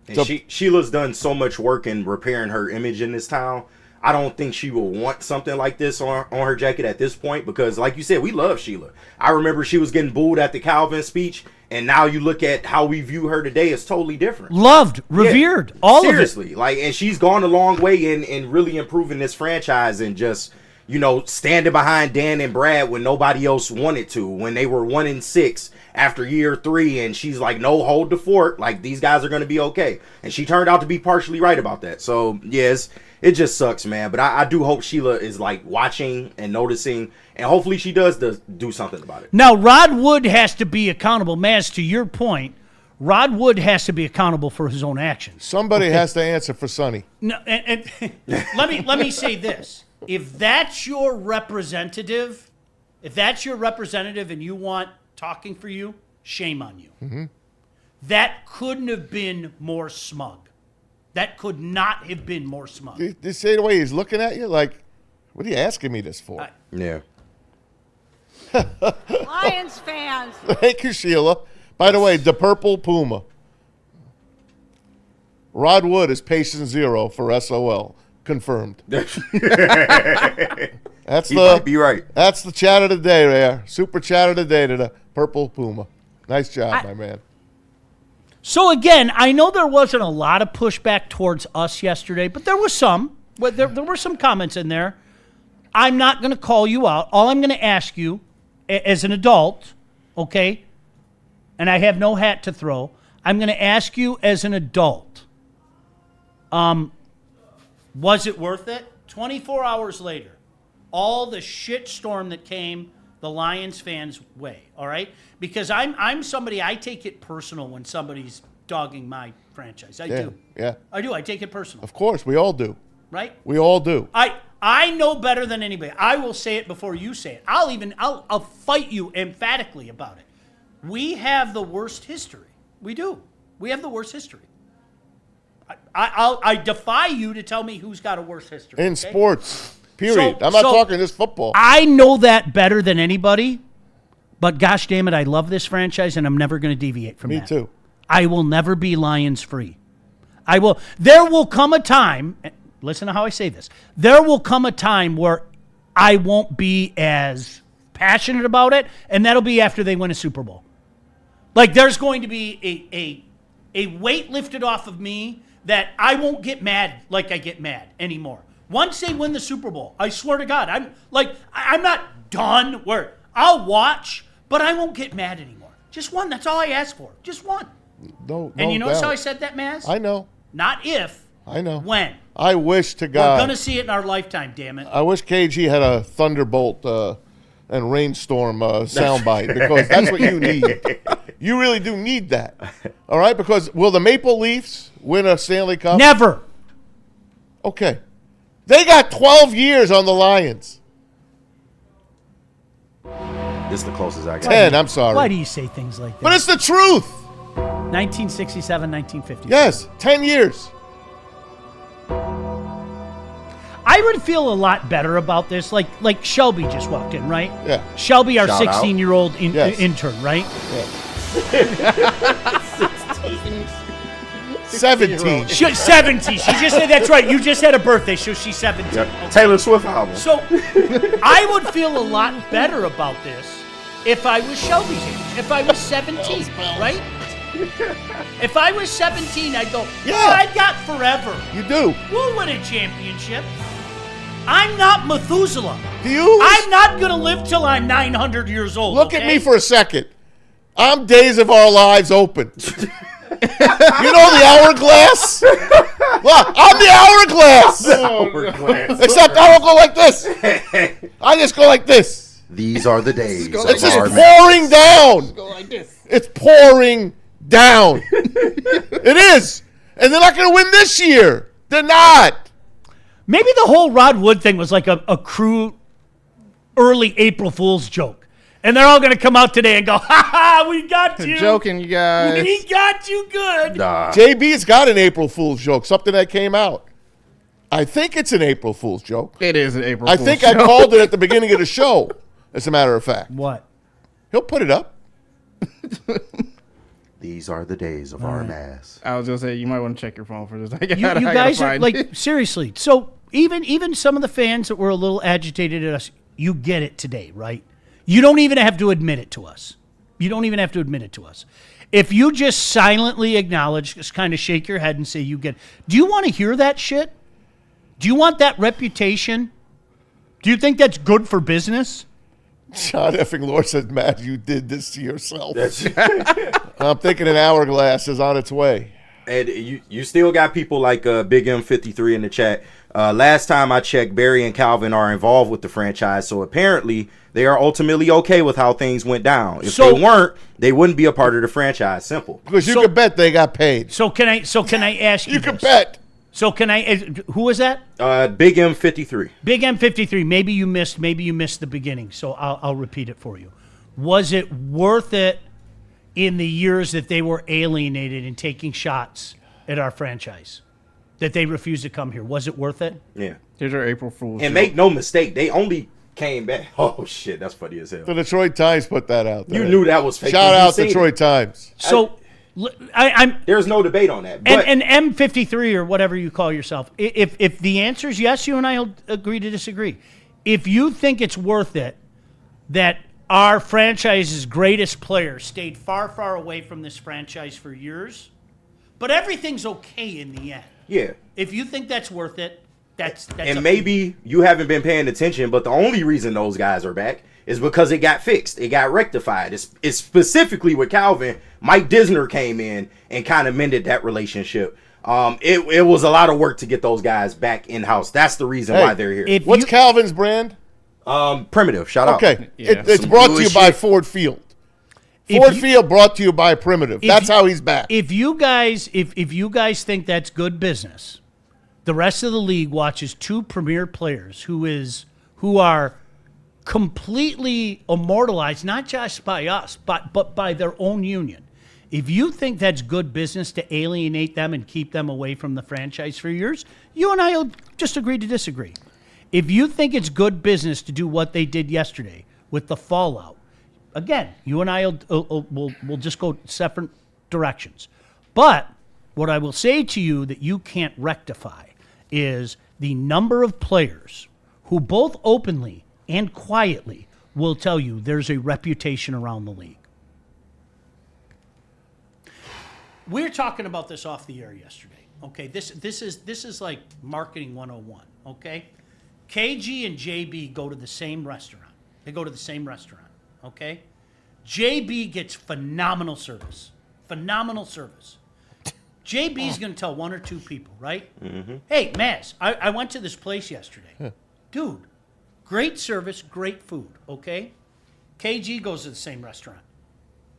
And So- Sheila's done so much work in repairing her image in this town. I don't think she will want something like this on her jacket at this point because, like you said, we love Sheila. I remember she was getting booed at the Calvin speech, and now you look at how we view her today, it's totally different. Loved, revered, all Seriously, of it. like, and she's gone a long way in really improving this franchise and just, you know, standing behind Dan and Brad when nobody else wanted to, when they were 1-6 after year 3, and she's like, no, hold the fort, like, these guys are going to be okay. And she turned out to be partially right about that. So, yes, it just sucks, man. But I do hope Sheila is, like, watching and noticing, and hopefully she does do something about it. Now, Rod Wood has to be accountable. Maz, to your point, Rod Wood has to be accountable for his own actions. Somebody has to answer for Sonny. No, and let me say this. If that's your representative, and you want talking for you, shame on you. Mm-hmm. That couldn't have been more smug. That could not have been more smug. You say the way he's looking at you, like, what are you asking me this for? Yeah. Lions fans. Thank you, Sheila. By the way, the Purple Puma. Rod Wood is patient 0 for SOL. Confirmed. That's He might be right. That's the chat of the day there. Super chat of the day to the Purple Puma. Nice job, my man. So again, I know there wasn't a lot of pushback towards us yesterday, but there was some. There were some comments in there. I'm not going to call you out. All I'm going to ask you, as an adult, okay, and I have no hat to throw, I'm going to ask you as an adult, was it worth it? 24 hours later, all the shit storm that came the Lions fans' way, all right? Because I'm somebody, I take it personal when somebody's dogging my franchise. I do. Yeah. I do. I take it personal, Of course, we all do. right? We all do. I know better than anybody. I will say it before you say it. I'll fight you emphatically about it. We have the worst history. We do. We have the worst history. I defy you to tell me who's got a worse history. In okay? sports, period. So- I'm not so- talking just football. I know that better than anybody, but gosh damn it, I love this franchise and I'm never going to deviate from Me that. too. I will never be Lions free. There will come a time, listen to how I say this. There will come a time where I won't be as passionate about it, and that'll be after they win a Super Bowl. Like there's going to be a weight lifted off of me that I won't get mad like I get mad anymore. Once they win the Super Bowl, I swear to God, I'm not done where I'll watch, but I won't get mad anymore. Just one. That's all I ask for. Just one. No, And you notice doubt. how I said that, Maz? I know. Not if. I know. When. I wish to We're God. going to see it in our lifetime, damn it. I wish KG had a thunderbolt and rainstorm soundbite because that's what you need. You really do need that. All right? Because will the Maple Leafs win a Stanley Cup? Never. Okay. They got 12 years on the Lions. This is the closest I got. 10, I'm sorry. Why do you say things like that? But it's the truth. 1967, 1950. Yes, 10 years. I would feel a lot better about this. Like Shelby just walked in, right? Yeah. Shelby, our Shout out. 16-year-old Yes. intern, right? 17. 17. She just said that's right. You just had a birthday, so she's 17. Yep. Okay. Taylor Swift album. So I would feel a lot better about this if I was Shelby's age. If I was 17, right? If I was 17, I'd go, Yeah. I got forever. You do. We'll win a championship. I'm not Methuselah. Do you? I'm not going to live till I'm 900 years old. Look at okay? me for a second. I'm Days of Our Lives open. You know the hourglass? Look, I'm the hourglass. Except I don't go like this. I just go like this. These are the days. It's just our pouring down. It's pouring down. It is. And they're not going to win this year. They're not. Maybe the whole Rod Wood thing was like a crude early April Fool's joke. And they're all going to come out today and go, ha ha, we got you. Joking, you guys. We got you good. Nah. JB's got an April Fool's joke, something that came out. I think it's an April Fool's joke. It is an April I Fool's think joke. I called it at the beginning of the show, as a matter of fact. What? He'll put it up. These are the days of our mass. I was going to say, you might want to check your phone for this. I You gotta guys are find like, it. seriously. So even some of the fans that were a little agitated at us, you get it today, right? You don't even have to admit it to us. You don't even have to admit it to us. If you just silently acknowledge, just kind of shake your head and say you get it. Do you want to hear that shit? Do you want that reputation? Do you think that's good for business? John effing Lord said, Matt, you did this to yourself. I'm thinking an hourglass is on its way. And you still got people like Big M53 in the chat. Last time I checked, Barry and Calvin are involved with the franchise, so apparently they are ultimately okay with how things went down. If they weren't, they wouldn't be a part of the franchise. Simple. Because you could bet they got paid. So can I ask you? You could this? bet. So can I? Who was that? Big M53. Big M53. Maybe you missed the beginning. So I'll repeat it for you. Was it worth it in the years that they were alienated and taking shots at our franchise, that they refused to come here? Was it worth it? Yeah. Here's your April Fool's And joke. make no mistake, they only came back. Oh shit, that's funny as hell. The Detroit Times put that out there. You knew that was fake. Shout when you out seen Detroit it. Times. So I'm There's no debate on that. But and M53 or whatever you call yourself. If the answer is yes, you and I will agree to disagree. If you think it's worth it that our franchise's greatest player stayed far, far away from this franchise for years, but everything's okay in the end. yeah. If you think that's worth it, that's And maybe you haven't been paying attention, but the only reason those guys are back is because it got fixed. It got rectified. It's specifically with Calvin. Mike Disner came in and kind of mended that relationship. It was a lot of work to get those guys back in-house. That's the reason why they're here. What's Calvin's brand? Primitive. Shout out. Okay. Yeah. It's Some brought to good you by shit. Ford Field. If Ford you- Field brought to you by Primitive. That's how he's back. If you guys think that's good business, the rest of the league watches two premier players who are completely immortalized, not just by us, but by their own union. If you think that's good business to alienate them and keep them away from the franchise for years, you and I will just agree to disagree. If you think it's good business to do what they did yesterday with the fallout, again, you and I will just go separate directions. But what I will say to you that you can't rectify is the number of players who both openly and quietly will tell you there's a reputation around the league. We were talking about this off the air yesterday. Okay, this is like marketing 101. Okay, KG and JB go to the same restaurant. They go to the same restaurant. Okay, JB gets phenomenal service. Phenomenal service. JB's going to tell one or two people, right? Mm-hmm. Hey, Maz, I went to this place yesterday. Dude, great service, great food, okay? KG goes to the same restaurant.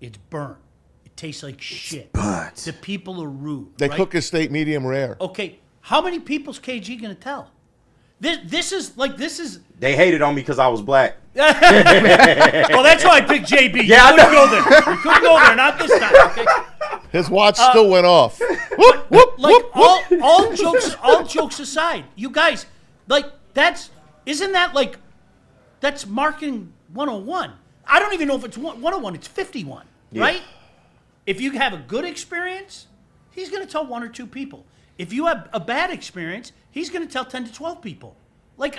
It's burnt. It tastes like shit. burnt. The people are rude. They right? cook a steak medium rare. Okay, how many people's KG going to tell? This is. They hated on me because I was black. Well, that's why I picked JB. Yeah, You couldn't go there. You couldn't go there. Not this time. Okay. His watch still went off. Like all jokes aside, you guys, like that's marketing 101. I don't even know if it's 101. It's 51, right? If you have a good experience, he's going to tell 1 or 2 people. If you have a bad experience, he's going to tell 10 to 12 people. Like,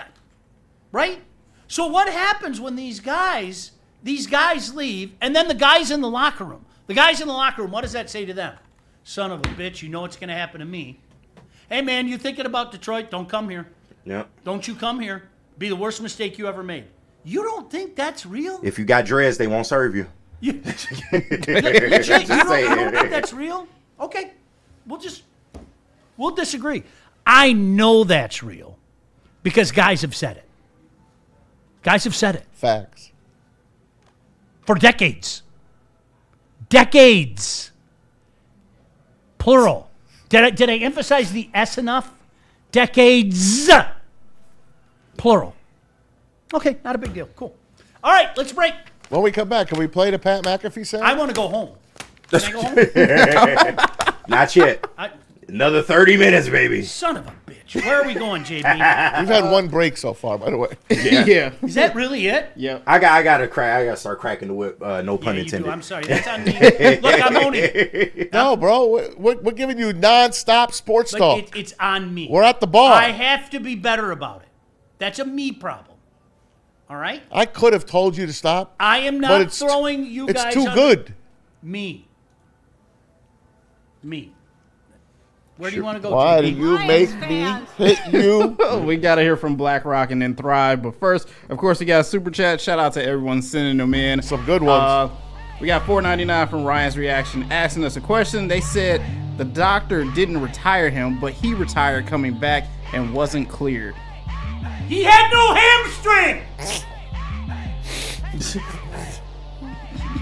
right? So what happens when these guys leave, and then the guys in the locker room? The guys in the locker room, what does that say to them? Son of a bitch, you know what's going to happen to me. Hey, man, you thinking about Detroit? Don't come here. Yeah. Don't you come here. Be the worst mistake you ever made. You don't think that's real? If you got dreads, they won't serve you. You don't think that's real? Okay. We'll disagree. I know that's real because guys have said it. Guys have said it. Facts. For decades. Decades. Plural. Did I emphasize the S enough? Decades. Plural. Okay, not a big deal. Cool. All right, let's break. When we come back, can we play the Pat McAfee sound? I want to go home. Can I go home? Not yet. Another 30 minutes, baby. Son of a bitch. Where are we going, JB? We've had one break so far, by the way. Yeah. Is that really it? Yeah. I gotta start cracking the whip. No pun Yeah, you intended. do. I'm sorry. That's on me. Look, I'm owning it. No, bro, we're giving you non-stop sports talk. Like, it's on me. We're at the bar. I have to be better about it. That's a me problem. All right? I could have told you to stop. I am but not it's throwing you it's guys too under- good. Me. Where do you want to go, Why JB? do you make me hit you? We got to hear from BlackRock and then Thrive. But first, of course, we got a super chat. Shout out to everyone sending them in. Some good ones. We got $4.99 from Ryan's Reaction asking us a question. They said the doctor didn't retire him, but he retired coming back and wasn't cleared. He had no hamstring!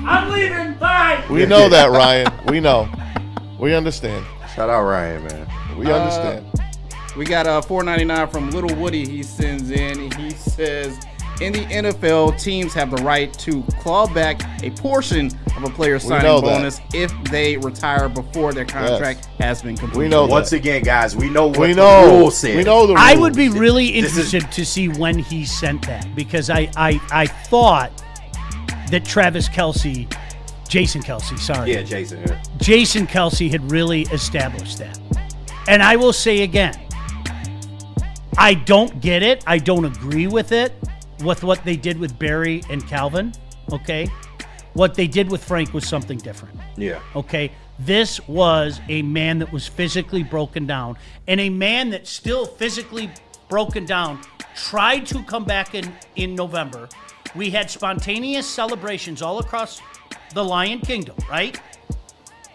I'm leaving. Bye. We know that, Ryan. We know. We understand. Shout out Ryan, man. We understand. We got $4.99 from Little Woody. He sends in. He says, in the NFL, teams have the right to claw back a portion of a player's signing know bonus if they retire before their contract has been completed. We know that. Once again, guys, we know what We the know. rule says. We know the rules. I would be really interested to see when he sent that because I thought that Jason Kelce, sorry. Yeah, Jason. Yeah. Jason Kelce had really established that. And I will say again, I don't get it. I don't agree with it, with what they did with Barry and Calvin, okay? What they did with Frank was something different, Yeah. okay? This was a man that was physically broken down, and a man that still physically broken down tried to come back in November. We had spontaneous celebrations all across the Lion Kingdom, right?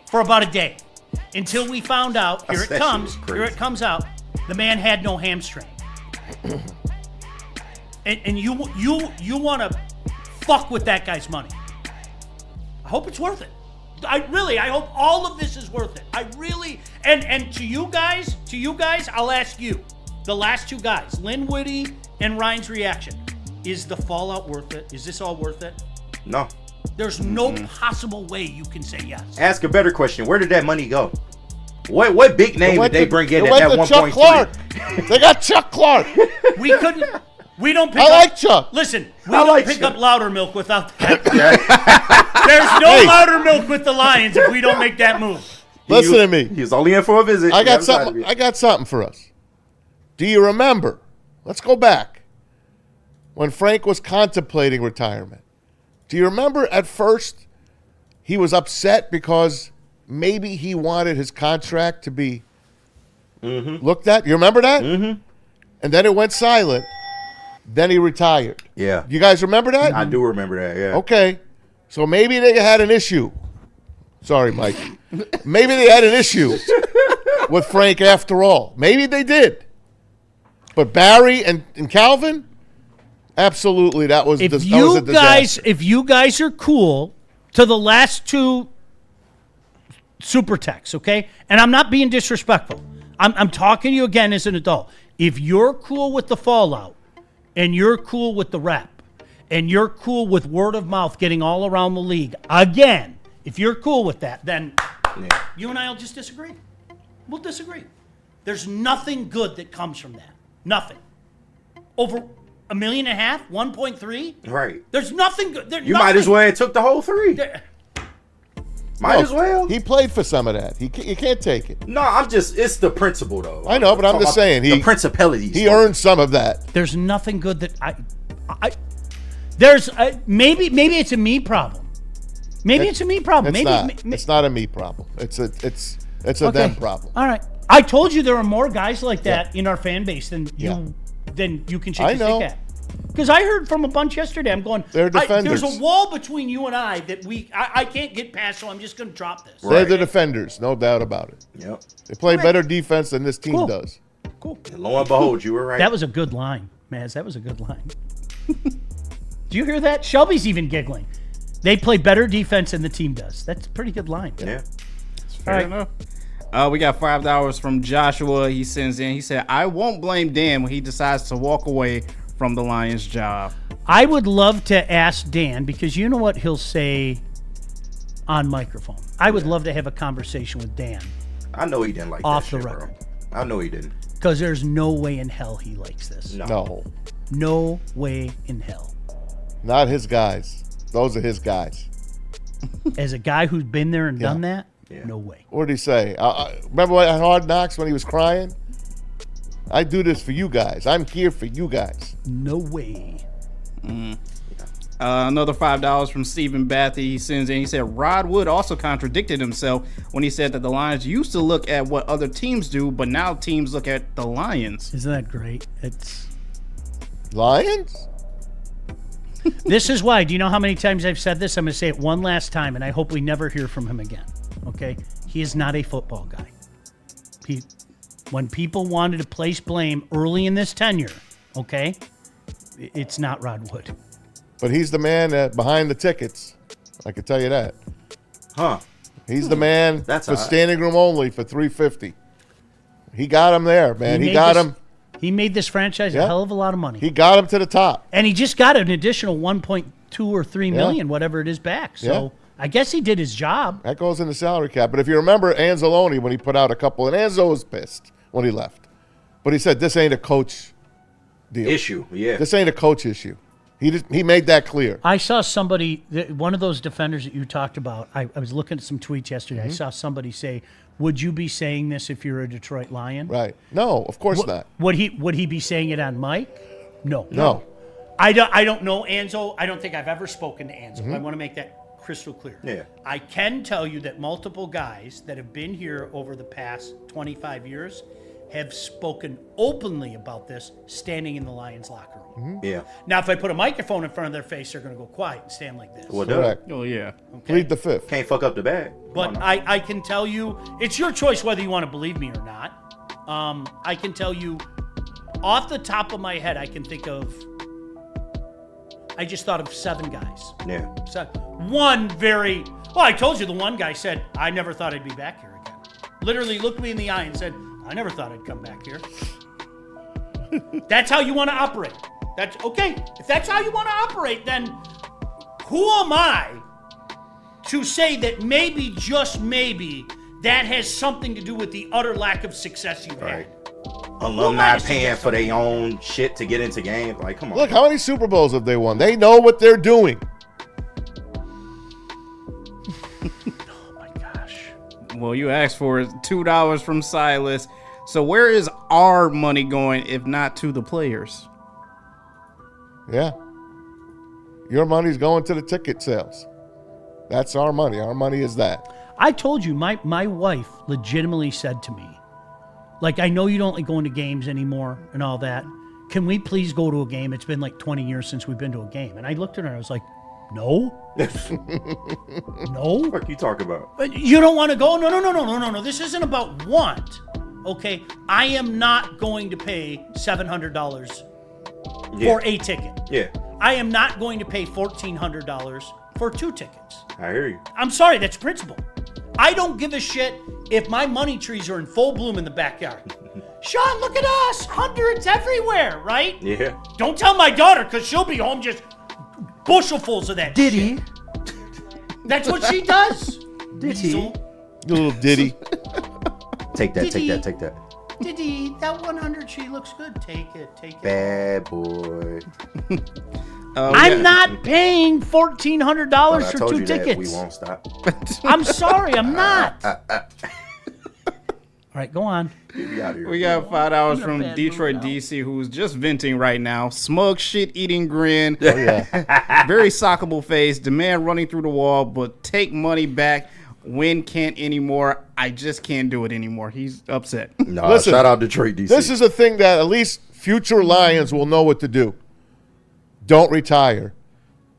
For about a day. Until we found out, here it comes out, the man had no hamstring. and you want to fuck with that guy's money. I hope it's worth it. I hope all of this is worth it. I really, and to you guys, I'll ask you, the last two guys, Lynn Woody and Ryan's Reaction. Is the fallout worth it? Is this all worth it? No. There's no possible way you can say yes. Ask a better question. Where did that money go? What big name did they bring in at that 1.3? Chuck Clark. They got Chuck Clark. We don't pick I up. like Chuck. Listen, we don't pick up louder milk without that. There's no louder milk with the Lions if we don't make that move. Listen to me. He was only in for a visit. I got something for us. Do you remember? Let's go back. When Frank was contemplating retirement. Do you remember at first he was upset because maybe he wanted his contract to be looked at? You remember that? Mm-hmm. And then it went silent. Then he retired. Yeah. You guys remember that? I do remember that, yeah. Okay. So maybe they had an issue. Sorry, Mike. Maybe they had an issue with Frank after all. Maybe they did. But Barry and Calvin, absolutely, that was a disaster. If you guys are cool to the last two super texts, okay? And I'm not being disrespectful. I'm talking to you again as an adult. If you're cool with the fallout and you're cool with the rep and you're cool with word of mouth getting all around the league, again, if you're cool with that, then you and I will just disagree. We'll disagree. There's nothing good that comes from that. Nothing. Over $1.5 million, 1.3. Right. There's nothing good. You might as well have took the whole 3. Might as well. He played for some of that. You can't take it. No, it's the principle though. I know, but I'm just saying the principalities. He earned some of that. There's nothing good that there's maybe it's a me problem. Maybe it's a me problem. It's not a me problem. It's a them problem. All right. I told you there are more guys like that in our fan base than you can shake your stick at. Because I heard from a bunch yesterday. I'm going, they're defenders. There's a wall between you and I that I can't get past, so I'm just going to drop this. They're the defenders, no doubt about it. Yep. They play better defense than this team does. Cool. And lo and behold, you were right. That was a good line, Maz. That was a good line. Do you hear that? Shelby's even giggling. They play better defense than the team does. That's a pretty good line. Yeah. Fair enough. We got $5 from Joshua. He sends in. He said, I won't blame Dan when he decides to walk away from the Lions job. I would love to ask Dan, because you know what he'll say on microphone. I would love to have a conversation with Dan. I know he didn't like off that the shit, record. Bro. I know he didn't. Because there's no way in hell he likes this. No way in hell. Not his guys. Those are his guys. As a guy who's been there and done that, no way. What did he say? Remember at Hard Knocks when he was crying? I do this for you guys. I'm here for you guys. No way. Another $5 from Stephen Bathy. He sends in. He said Rod Wood also contradicted himself when he said that the Lions used to look at what other teams do, but now teams look at the Lions. Isn't that great? It's Lions? This is why. Do you know how many times I've said this? I'm going to say it one last time, and I hope we never hear from him again. Okay? He is not a football guy. When people wanted to place blame early in this tenure, okay, it's not Rod Wood. But he's the man behind the tickets. I can tell you that. Huh. He's the man for standing room only for $350. He got him there, man. He got him. He made this franchise a hell of a lot of money. He got him to the top. And he just got an additional 1.2 or 3 million, whatever it is, back. So I guess he did his job. That goes in the salary cap. But if you remember Anzalone when he put out a couple, and Anzo was pissed when he left. But he said, this ain't a coach deal. Issue, yeah. This ain't a coach issue. He made that clear. I saw somebody, one of those defenders that you talked about, I was looking at some tweets yesterday. I saw somebody say, would you be saying this if you're a Detroit Lion? Right. No, of course not. Would he be saying it on mic? No. No. I don't know Anzo. I don't think I've ever spoken to Anzo. I want to make that crystal clear. Yeah. I can tell you that multiple guys that have been here over the past 25 years have spoken openly about this standing in the Lions locker room. Yeah. Now, if I put a microphone in front of their face, they're going to go quiet and stand like this. Well, Correct. Oh, yeah. Okay? Plead the fifth. Can't fuck up the bag. But I can tell you, it's your choice whether you want to believe me or not. I can tell you, off the top of my head, I just thought of 7 guys. Yeah. So I told you the one guy said, I never thought I'd be back here again. Literally looked me in the eye and said, I never thought I'd come back here. That's how you want to operate. That's okay. If that's how you want to operate, then who am I to say that maybe, just maybe, that has something to do with the utter lack of success you've had? Alumni paying for their own shit to get into games. Like, come on. Look, how many Super Bowls have they won? They know what they're doing. Oh my gosh. Well, you asked for it. $2 from Silas. So where is our money going if not to the players? Yeah. Your money's going to the ticket sales. That's our money. Our money is that. I told you, my wife legitimately said to me, like, I know you don't like going to games anymore and all that. Can we please go to a game? It's been like 20 years since we've been to a game. And I looked at her and I was like, no. No. What the fuck you talking about? But you don't want to go? No. This isn't about want. Okay? I am not going to pay $700 for a ticket. Yeah. I am not going to pay $1,400 for 2 tickets. I hear you. I'm sorry, that's principle. I don't give a shit if my money trees are in full bloom in the backyard. Sean, look at us, hundreds everywhere, right? Yeah. Don't tell my daughter, because she'll be home just Bushelfuls of that shit. That's what she does. Diesel. Little ditty. Take that. Diddy, that 100, she looks good. Take it. Bad boy. I'm not paying $1,400 for 2 tickets. We won't stop. I'm sorry, I'm not. All right, go on. Get me out of here. We got $5 I'm in a from bad Detroit, mood now. DC, who's just venting right now. Smug shit-eating grin. Oh, yeah. Very sockable face. Demand running through the wall, but take money back. Win can't anymore. I just can't do it anymore. He's upset. Nah, Listen, shout out Detroit, DC. This is a thing that at least future Lions will know what to do. Don't retire.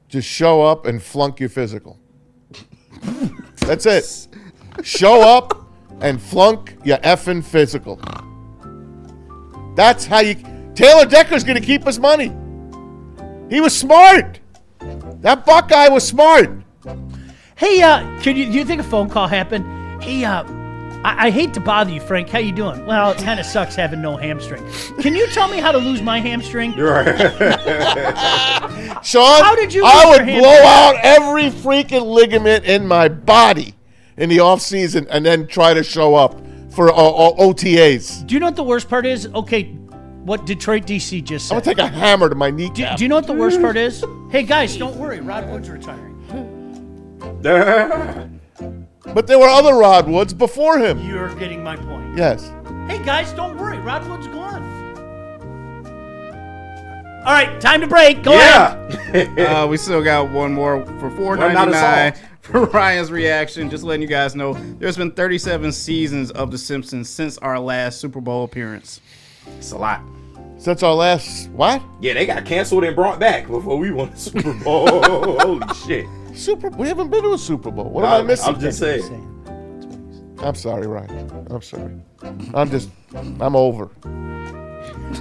Just show up and flunk your physical. That's it. Show up and flunk your effing physical. That's how you... Taylor Decker's going to keep his money. He was smart. That Buckeye was smart. Hey, do you think a phone call happened? Hey, I hate to bother you, Frank. How you doing? Well, it kind of sucks having no hamstring. Can you tell me how to lose my hamstring? Sean, How did you I lose would your blow hamstring? out every freaking ligament in my body in the off season and then try to show up for OTAs. Do you know what the worst part is? Okay, what Detroit DC just I'm said. going to take a hammer to my Do kneecap. you know what the worst part is? Hey, guys, don't worry. Rod Wood's retiring. But there were other Rod Woods before him. You're getting my point. Yes. Hey, guys, don't worry. Rod Wood's gone. All right, time to break. Go ahead. We still got one more for Not a $4.99 song. for Ryan's reaction. Just letting you guys know, there's been 37 seasons of The Simpsons since our last Super Bowl appearance. It's a lot. Since our last, what? Yeah, they got canceled and brought back before we won the Super Bowl. Holy shit. We haven't been to a Super Bowl. What am I missing? I'm just saying. I'm sorry, Ryan. I'm sorry. I'm over.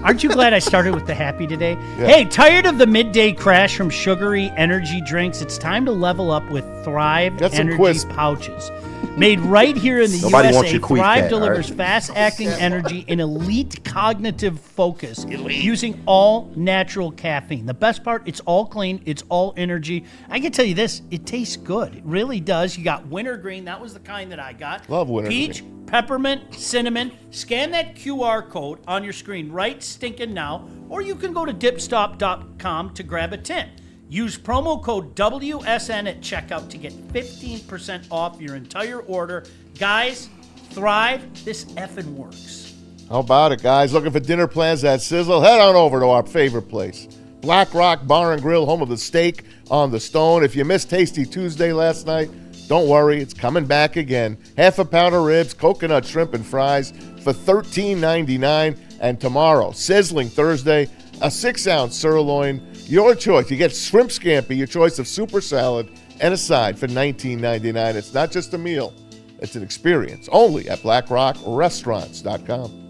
Aren't you glad I started with the happy today? Yeah. Hey, tired of the midday crash from sugary energy drinks? It's time to level up with Thrive Get some Energy Quizz. pouches. Made right here in the Nobody wants USA, your Queef Thrive Cat, delivers all right? fast-acting energy and elite cognitive focus using all natural caffeine. The best part, it's all clean, it's all energy. I can tell you this, it tastes good. It really does. You got wintergreen. That was the kind that I got. Love wintergreen. Peach, peppermint, cinnamon. Scan that QR code on your screen right stinking now, or you can go to dipstop.com to grab a tin. Use promo code WSN at checkout to get 15% off your entire order. Guys, Thrive, this effing works. How about it, guys? Looking for dinner plans that sizzle? Head on over to our favorite place, Black Rock Bar and Grill, home of the steak on the stone. If you missed Tasty Tuesday last night, don't worry, it's coming back again. Half a pound of ribs, coconut shrimp, and fries for $13.99. And tomorrow, sizzling Thursday, a 6-ounce sirloin. Your choice. You get shrimp scampi, your choice of super salad, and a side for $19.99. It's not just a meal. It's an experience. Only at BlackRockRestaurants.com.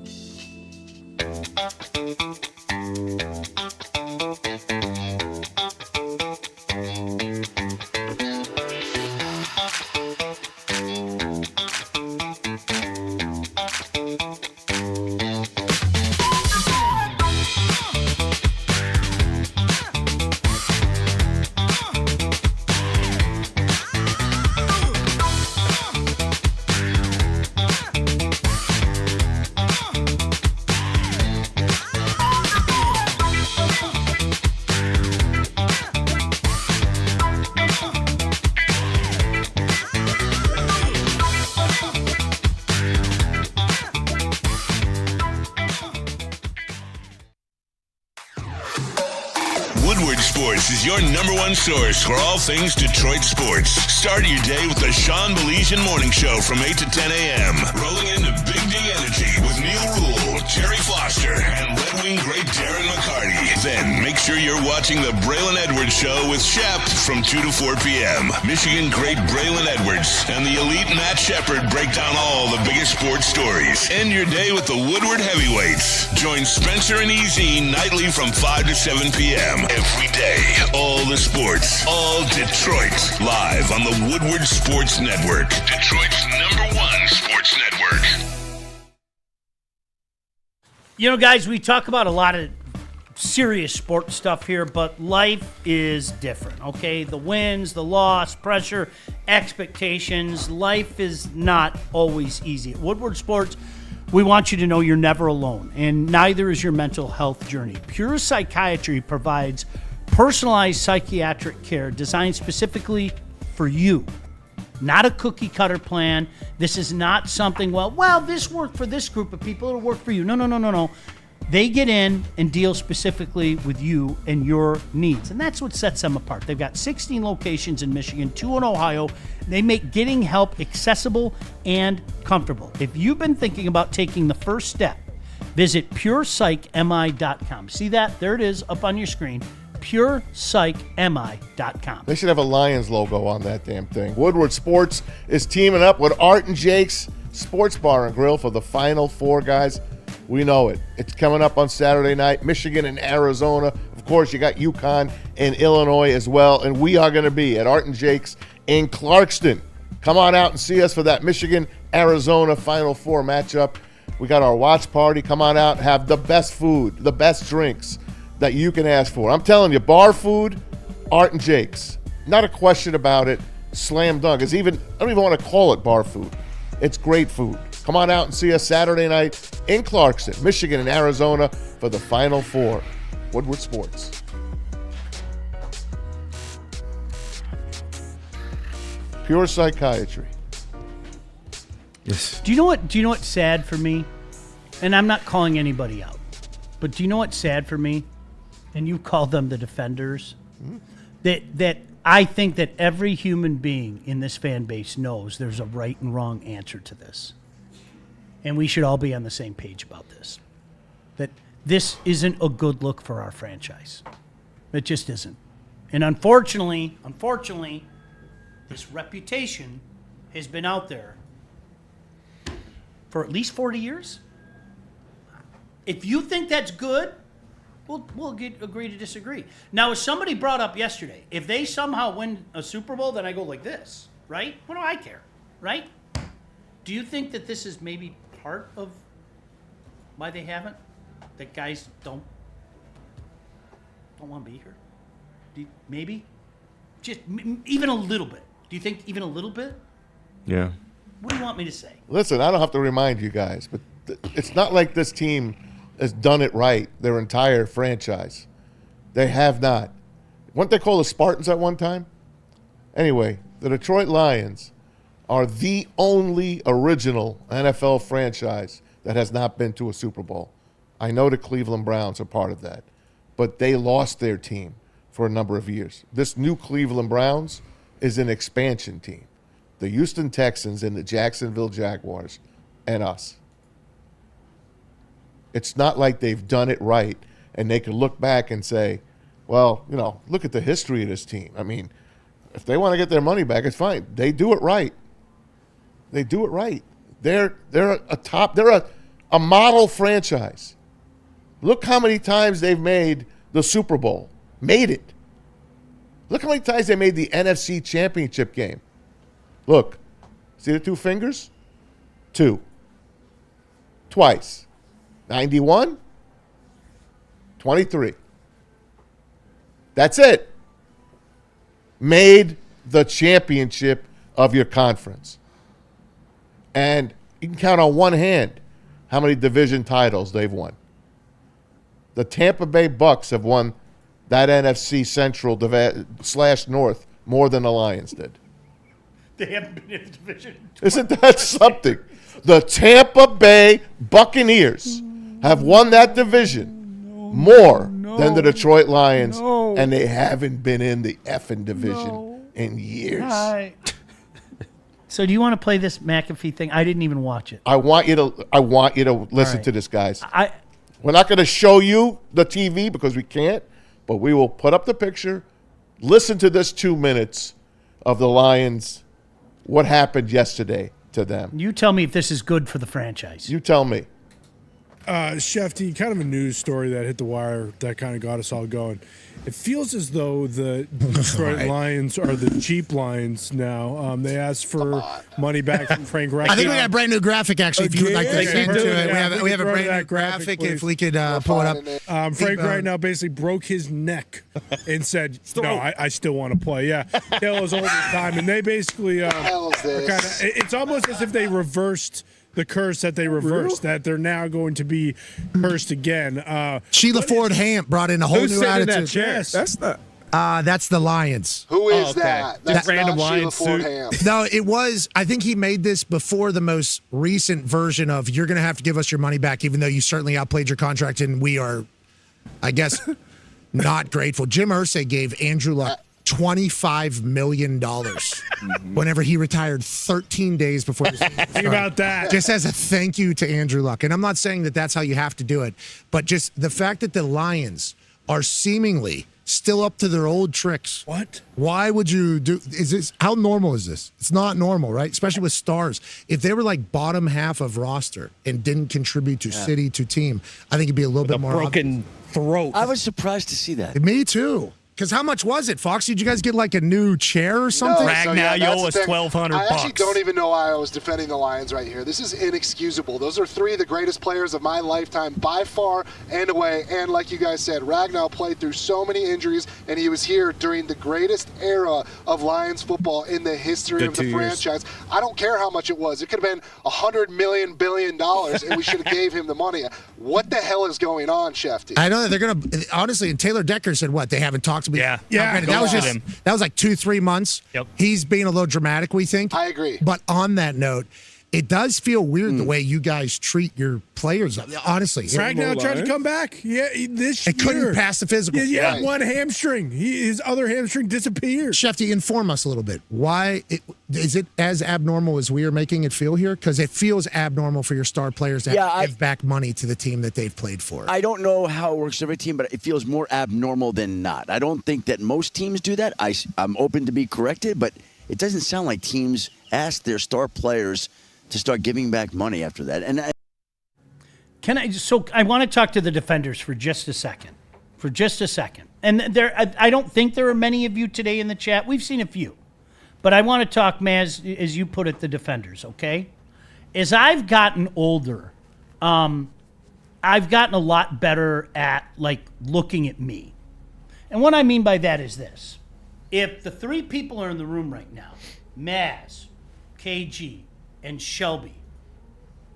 Woodward Sports is your number one source for all things Detroit sports. Start your day with the Sean Baligian Morning Show from 8 to 10 a.m. Rolling into Big D Energy with Neil Rule, Jerry Foster, and Red Wing great Darren McCarty. Then make sure you're watching the Braylon Edwards Show with Shep from 2 to 4 p.m. Michigan great Braylon Edwards and the elite Matt Shepard break down all the biggest sports stories. End your day with the Woodward Heavyweights. Join Spencer and EZ nightly from 5 to 7 p.m. Every day, all the sports, all Detroit, live on the Woodward Sports Network, Detroit's #1 sports network. You know, guys, we talk about a lot of serious sports stuff here, but life is different, okay? The wins, the loss, pressure, expectations. Life is not always easy. At Woodward Sports, we want you to know you're never alone, and neither is your mental health journey. Pure Psychiatry provides personalized psychiatric care designed specifically for you. Not a cookie-cutter plan. This is not something, well, this worked for this group of people. It'll work for you. No. They get in and deal specifically with you and your needs, and that's what sets them apart. They've got 16 locations in Michigan, 2 in Ohio. They make getting help accessible and comfortable. If you've been thinking about taking the first step, visit PurePsychMI.com. See that? There it is up on your screen. PurePsychMI.com. They should have a Lions logo on that damn thing. Woodward Sports is teaming up with Art and Jake's Sports Bar and Grill for the Final Four, guys. We know it. It's coming up on Saturday night. Michigan and Arizona. Of course, you got UConn and Illinois as well. And we are going to be at Art and Jake's in Clarkston. Come on out and see us for that Michigan-Arizona Final Four matchup. We got our watch party. Come on out and have the best food, the best drinks that you can ask for. I'm telling you, bar food, Art and Jake's. Not a question about it. Slam dunk. I don't even want to call it bar food. It's great food. Come on out and see us Saturday night in Clarkston, Michigan and Arizona for the Final Four. Woodward Sports. Pure Psychiatry. Yes. Do you know what's sad for me? And I'm not calling anybody out. But do you know what's sad for me? And you call them the defenders. That I think that every human being in this fan base knows there's a right and wrong answer to this. And we should all be on the same page about this. That this isn't a good look for our franchise. It just isn't. And unfortunately, this reputation has been out there for at least 40 years. If you think that's good, we'll agree to disagree. Now, as somebody brought up yesterday, if they somehow win a Super Bowl, then I go like this, right? What do I care, right? Do you think that this is maybe part of why they haven't? That guys don't want to be here? Maybe? Just even a little bit. Do you think even a little bit? Yeah. What do you want me to say? Listen, I don't have to remind you guys, but it's not like this team has done it right their entire franchise. They have not. Weren't they called the Spartans at one time? Anyway, the Detroit Lions are the only original NFL franchise that has not been to a Super Bowl. I know the Cleveland Browns are part of that, but they lost their team for a number of years. This new Cleveland Browns is an expansion team. The Houston Texans and the Jacksonville Jaguars and us. It's not like they've done it right and they can look back and say, well, look at the history of this team. I mean, if they want to get their money back, it's fine. They do it right. They do it right. They're a model franchise. Look how many times they've made the Super Bowl. Made it. Look how many times they made the NFC Championship game. Look. See the two fingers? 2. Twice. 91. 23. That's it. Made the championship of your conference. And you can count on one hand how many division titles they've won. The Tampa Bay Bucks have won that NFC Central / North more than the Lions did. They haven't been in the division. Isn't that something? The Tampa Bay Buccaneers have won that division more than the Detroit Lions, and they haven't been in the effing division in years. So do you want to play this McAfee thing? I didn't even watch it. I want you to listen to this, guys. We're not going to show you the TV because we can't, but we will put up the picture. Listen to this 2 minutes of the Lions, what happened yesterday to them. You tell me if this is good for the franchise. You tell me. Shefty, kind of a news story that hit the wire that kind of got us all going. It feels as though the Detroit Lions are the cheap Lions now. They asked for money back from Frank Reich. I think we got a brand new graphic, actually, if you would like to send to it. We have a brand new graphic, if we could pull it up. Frank Reich now basically broke his neck and said, no, I still want to play. Yeah, Hill is old as time. And they basically it's almost as if they reversed the curse that they reversed, that they're now going to be cursed again. Sheila Ford Hamp brought in a whole new attitude. That's not. That's the Lions. Who is that? That's random not Lions Sheila Ford suit. Ham. No, it was. I think he made this before the most recent version of "You're going to have to give us your money back," even though you certainly outplayed your contract, and we are, I guess, not grateful. Jim Irsay gave Andrew Luck $25 million whenever he retired 13 days before the season started. Think about that. Just as a thank you to Andrew Luck. And I'm not saying that that's how you have to do it, but just the fact that the Lions are seemingly still up to their old tricks. What? Why would you do? Is this how normal is this? It's not normal, right? Especially with stars. If they were like bottom half of roster and didn't contribute to city, to team, I think it'd be a little bit more broken throat. I was surprised to see that. Me too. Because how much was it, Fox? Did you guys get like a new chair or something? You owe us $1,200. I actually don't even know why I was defending the Lions right here. This is inexcusable. Those are three of the greatest players of my lifetime by far and away. And like you guys said, Ragnow played through so many injuries, and he was here during the greatest era of Lions football in the history of the franchise. I don't care how much it was. It could have been $100 billion, and we should have gave him the money. What the hell is going on, Shefty? I know that they're going to, honestly, and Taylor Decker said what? They haven't talked to me. Yeah. Granted, that was like 2-3 months. Yep. He's being a little dramatic, we think. I agree. But on that note, it does feel weird the way you guys treat your players. Honestly, Ragnow tried to come back. Yeah, this year. It couldn't pass the physical. Yeah, one hamstring. His other hamstring disappeared. Shefty, inform us a little bit. Why is it as abnormal as we are making it feel here? Because it feels abnormal for your star players to have to give back money to the team that they've played for. I don't know how it works for every team, but it feels more abnormal than not. I don't think that most teams do that. I'm open to be corrected, but it doesn't sound like teams ask their star players to start giving back money after that. And I want to talk to the defenders for just a second. And I don't think there are many of you today in the chat. We've seen a few. But I want to talk, Maz, as you put it, the defenders, okay? As I've gotten older, I've gotten a lot better at, like, looking at me. And what I mean by that is this. If the three people are in the room right now, Maz, KG, and Shelby,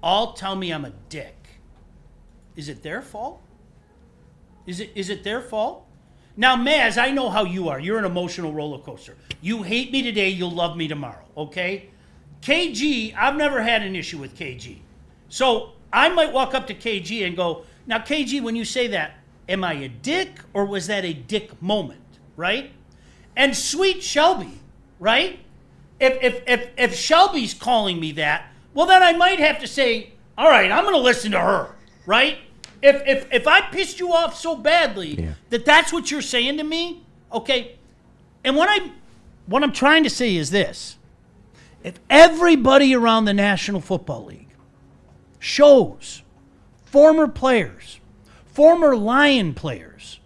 all tell me I'm a dick, is it their fault? Is it their fault? Now, Maz, I know how you are. You're an emotional roller coaster. You hate me today, you'll love me tomorrow, okay? KG, I've never had an issue with KG. So I might walk up to KG and go, now, KG, when you say that, am I a dick or was that a dick moment, right? And sweet Shelby, right? If Shelby's calling me that, well, then I might have to say, all right, I'm going to listen to her, right? If I pissed you off so badly that that's what you're saying to me, okay? And what I'm trying to say is this. If everybody around the National Football League shows former players, former Lion players,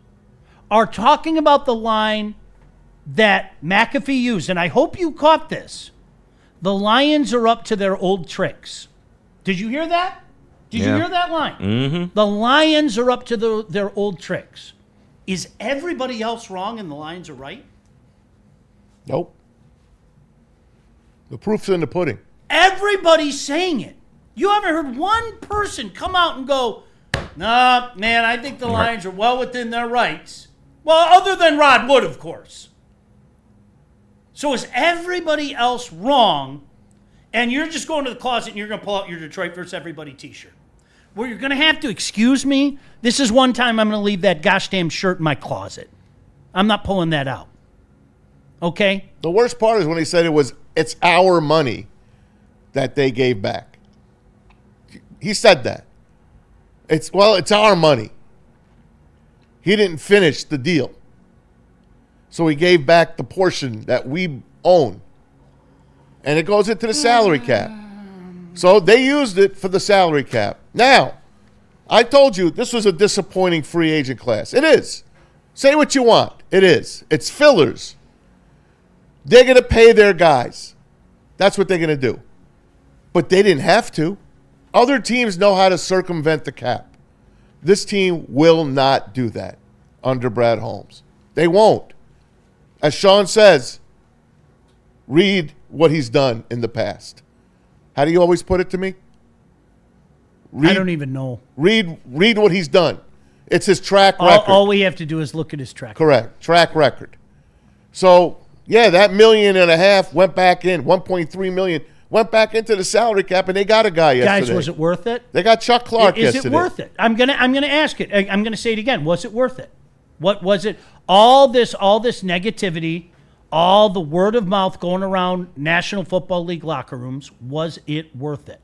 are talking about the line that McAfee used, and I hope you caught this. The Lions are up to their old tricks. Did you hear that? Did you hear that line? Mm-hmm. The Lions are up to their old tricks. Is everybody else wrong and the Lions are right? Nope. The proof's in the pudding. Everybody's saying it. You haven't heard one person come out and go, nah, man, I think the Lions are well within their rights. Well, other than Rod Wood, of course. So is everybody else wrong, and you're just going to the closet and you're going to pull out your Detroit versus everybody t-shirt? Well, you're going to have to excuse me. This is one time I'm going to leave that gosh damn shirt in my closet. I'm not pulling that out. Okay? The worst part is when he said it's our money that they gave back. He said that. It's our money. He didn't finish the deal. So he gave back the portion that we own. And it goes into the salary cap. So they used it for the salary cap. Now, I told you this was a disappointing free agent class. It is. Say what you want. It is. It's fillers. They're going to pay their guys. That's what they're going to do. But they didn't have to. Other teams know how to circumvent the cap. This team will not do that under Brad Holmes. They won't. As Sean says, read what he's done in the past. How do you always put it to me? I don't even know. Read what he's done. It's his track record. All we have to do is look at his track record. Correct. Track record. So, yeah, that $1.5 million went back in, $1.3 million went back into the salary cap, and they got a guy yesterday. Guys, was it worth it? They got Chuck Clark yesterday. Is it worth it? I'm gonna ask it. I'm gonna say it again. Was it worth it? What was it? All this negativity, all the word of mouth going around National Football League locker rooms, was it worth it?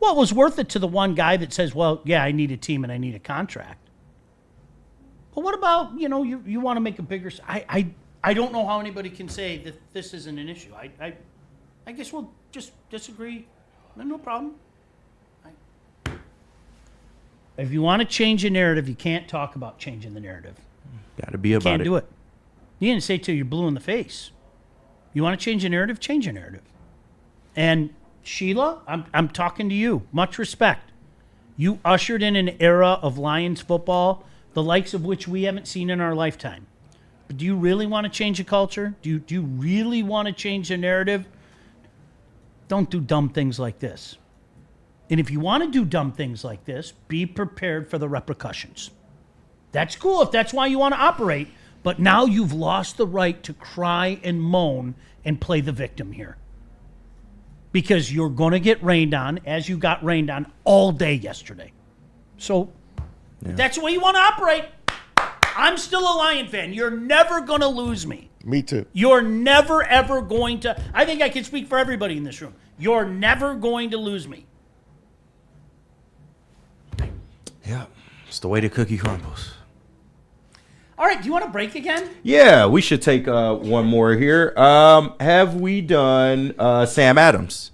Well, it was worth it to the one guy that says, well, yeah, I need a team and I need a contract. But what about, you want to make a bigger... I don't know how anybody can say that this isn't an issue. I guess we'll just disagree. No problem. If you want to change a narrative, you can't talk about changing the narrative. Got to be about it. Can't do it. You didn't say it till you're blue in the face. You want to change a narrative? Change a narrative. And Sheila, I'm talking to you. Much respect. You ushered in an era of Lions football, the likes of which we haven't seen in our lifetime. But do you really want to change a culture? Do you really want to change the narrative? Don't do dumb things like this. And if you want to do dumb things like this, be prepared for the repercussions. That's cool if that's why you want to operate, but now you've lost the right to cry and moan and play the victim here. Because you're going to get rained on, as you got rained on all day yesterday. So if that's the way you want to operate. I'm still a Lion fan. You're never going to lose me. Me too. You're never, ever going to... I think I can speak for everybody in this room. You're never going to lose me. Yeah, it's the way the cookie crumbles. All right, do you want to break again? Yeah, we should take one more here. Have we done Sam Adams?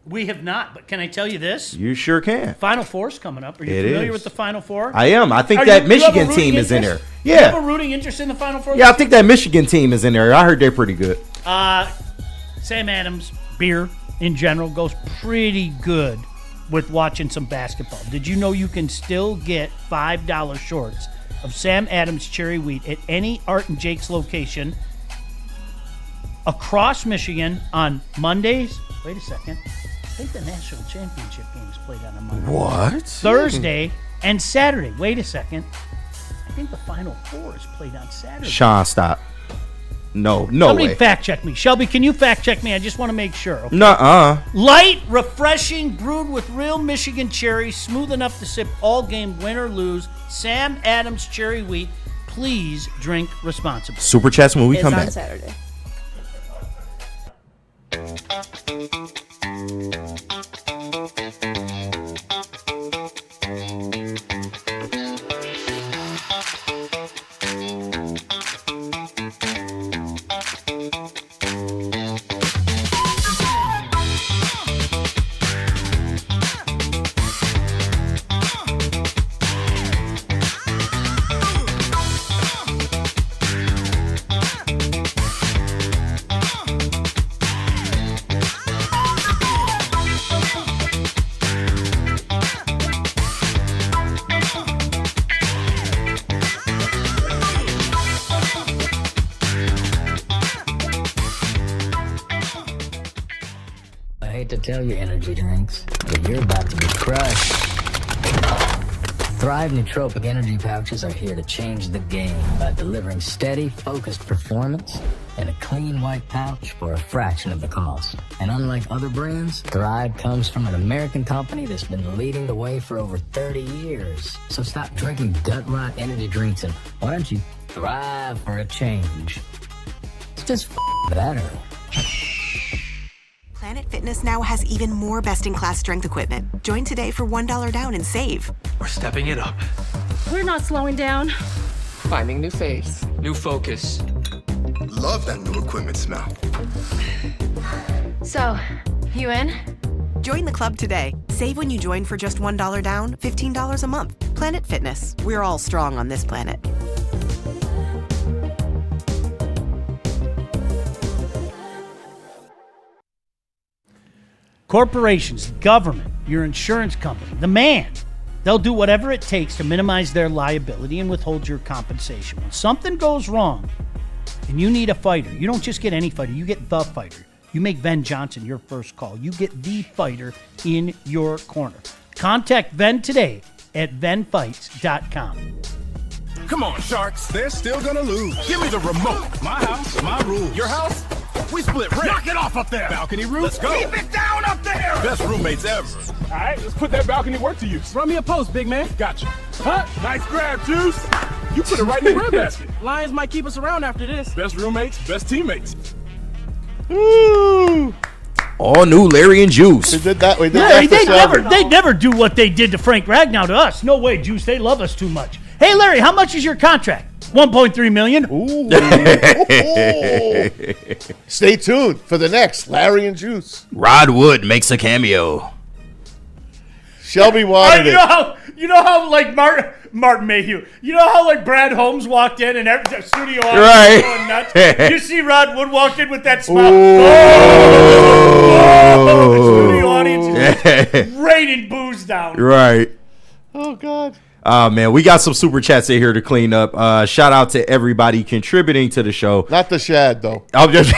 We have not, but can I tell you this? You sure can. Final Four's coming up. Are you familiar with the Final Four? I am. I think that Michigan team is in there. Yeah. You have a rooting interest in the Final Four? Yeah, I think that Michigan team is in there. I heard they're pretty good. Sam Adams, beer in general, goes pretty good with watching some basketball. Did you know you can still get $5 shorts of Sam Adams cherry wheat at any Art and Jake's location across Michigan on Mondays? Wait a second. I think the national championship game is played on a Monday. What? Thursday and Saturday. Wait a second. I think the Final Four is played on Saturday. Sean, stop. No Somebody way. fact check me. Shelby, can you fact check me? I just want to make sure. Okay? Nuh-uh. Light, refreshing, brewed with real Michigan cherries, smooth enough to sip all game, win or lose. Sam Adams cherry wheat. Please drink responsibly. Super chats when we come back. It's on Saturday. I hate to tell you, energy drinks, but you're about to be crushed. Thrive nootropic energy pouches are here to change the game by delivering steady, focused performance in a clean white pouch for a fraction of the cost. And unlike other brands, Thrive comes from an American company that's been leading the way for over 30 years. So stop drinking gut rot energy drinks and why don't you thrive for a change? It's just better. Planet Fitness now has even more best-in-class strength equipment. Join today for $1 down and save. We're stepping it up. We're not slowing down. Finding new face, new focus. Love that new equipment smell. So, you in? Join the club today. Save when you join for just $1 down, $15 a month. Planet Fitness. We're all strong on this planet. Corporations, government, your insurance company, the man. They'll do whatever it takes to minimize their liability and withhold your compensation. When something goes wrong and you need a fighter, you don't just get any fighter, you get the fighter. You make Ven Johnson your first call. You get the fighter in your corner. Contact Ven today at venfights.com. Come on, Sharks. They're still gonna lose. Give me the remote. My house, my rules. Your house? We split rent. Knock it off up there. Balcony roof. Let's go. Keep it down up there. Best roommates ever. All right, let's put that balcony work to use. Run me a post, big man. Gotcha. Huh? Nice grab, Juice. You put it right in the bread basket. Lions might keep us around after this. Best roommates, best teammates. Woo! All new Larry and Juice. We did that. We did that. They never do what they did to Frank Ragnow to us. No way, Juice. They love us too much. Hey, Larry, how much is your contract? $1.3 million. Ooh. Stay tuned for the next Larry and Juice. Rod Wood makes a cameo. Shelby wanted You know how like Martin Mayhew. You know how like Brad Holmes walked in and every studio audience Right. was going nuts. You see Rod Wood walk in with that smile. Studio audience is raining booze down. Right. Oh God. Man, we got some super chats in here to clean up. Shout out to everybody contributing to the show. Not the Shad though. I'm just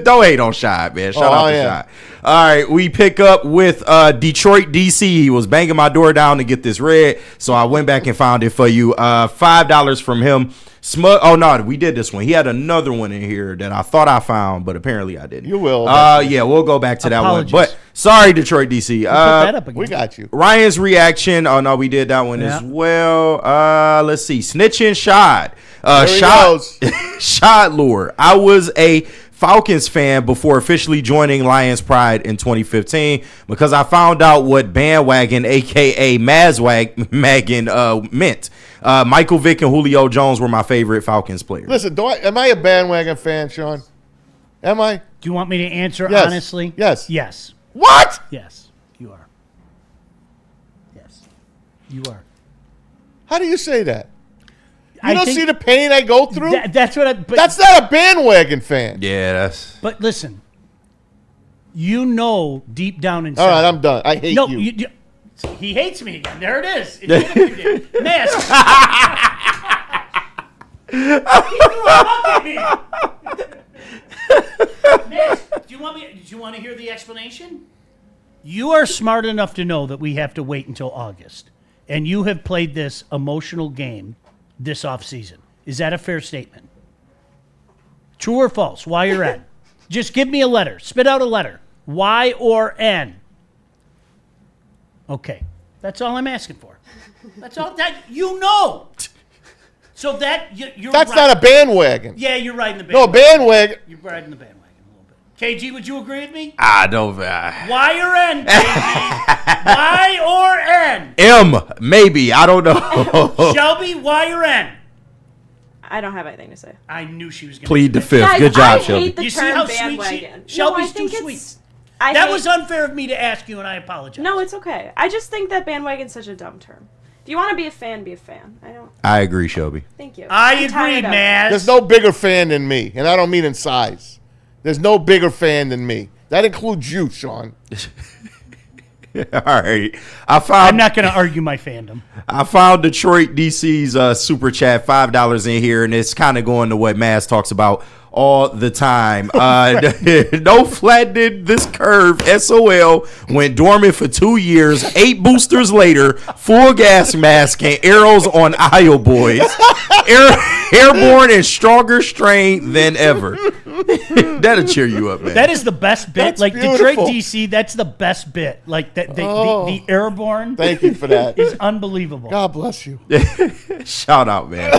don't hate on Shad, man. Shout out to Shad. All right, we pick up with Detroit, DC. He was banging my door down to get this read, so I went back and found it for you. $5 from him. Oh no, we did this one. He had another one in here that I thought I found, but apparently I didn't. You will. Yeah, we'll go back to that one. But sorry, Detroit, DC. Put that up again. We got you. Ryan's reaction. Oh no, we did that one as well. Let's see. Snitching Shad. Shad lure. I was a Falcons fan before officially joining Lions Pride in 2015 because I found out what bandwagon, aka Mazwagon, meant. Michael Vick and Julio Jones were my favorite Falcons players. Listen, am I a bandwagon fan, Sean? Am I? Do you want me to answer Yes. honestly? Yes. Yes. What? Yes, you are. Yes, you are. How do you say that? You I don't think see the pain I go through? That's what I. But, That's not a bandwagon fan. Yeah, that's. But listen, you know deep down inside. All right, I'm done. I hate you. He hates me again. There it is. It's interviewed. Mask. He threw a hook at me. Mask, do you want to hear the explanation? You are smart enough to know that we have to wait until August, and you have played this emotional game this offseason. Is that a fair statement? True or false? Y or N? Just give me a letter. Spit out a letter. Y or N? Okay. That's all I'm asking for. That's all that you know. So that you're That's right. not a bandwagon. Yeah, you're riding the No, bandwagon. bandwagon. You're riding the bandwagon a little bit. KG, would you agree with me? I don't. Y or N, KG? Y or N? M, maybe. I don't know. Shelby, Y or N? I don't have anything to say. I knew she was going to Plead the fifth. Guys, Good job, I Shelby. hate the You see term how sweet bandwagon. Shelby's I think too it's- sweet. I That hate- was unfair of me to ask you, and I apologize. No, it's okay. I just think that bandwagon's such a dumb term. If you want to be a fan, be a fan. I don't. I agree, Shelby. Thank you. I I'm agree, tired of it. man. There's no bigger fan than me, and I don't mean in size. There's no bigger fan than me. That includes you, Sean. All right. I'm not going to argue my fandom. I found Detroit DC's super chat, $5 in here, and it's kind of going to what Maz talks about all the time. No flattening this curve. SOL went dormant for 2 years. 8 boosters later, full gas mask and arrows on Isle Boys. Airborne and stronger strain than ever. That'll cheer you up, man. That is the best bit. That's like beautiful. Detroit DC, that's the best bit. Like that, the airborne. Thank you for that. Is unbelievable. God bless you. Shout out, man.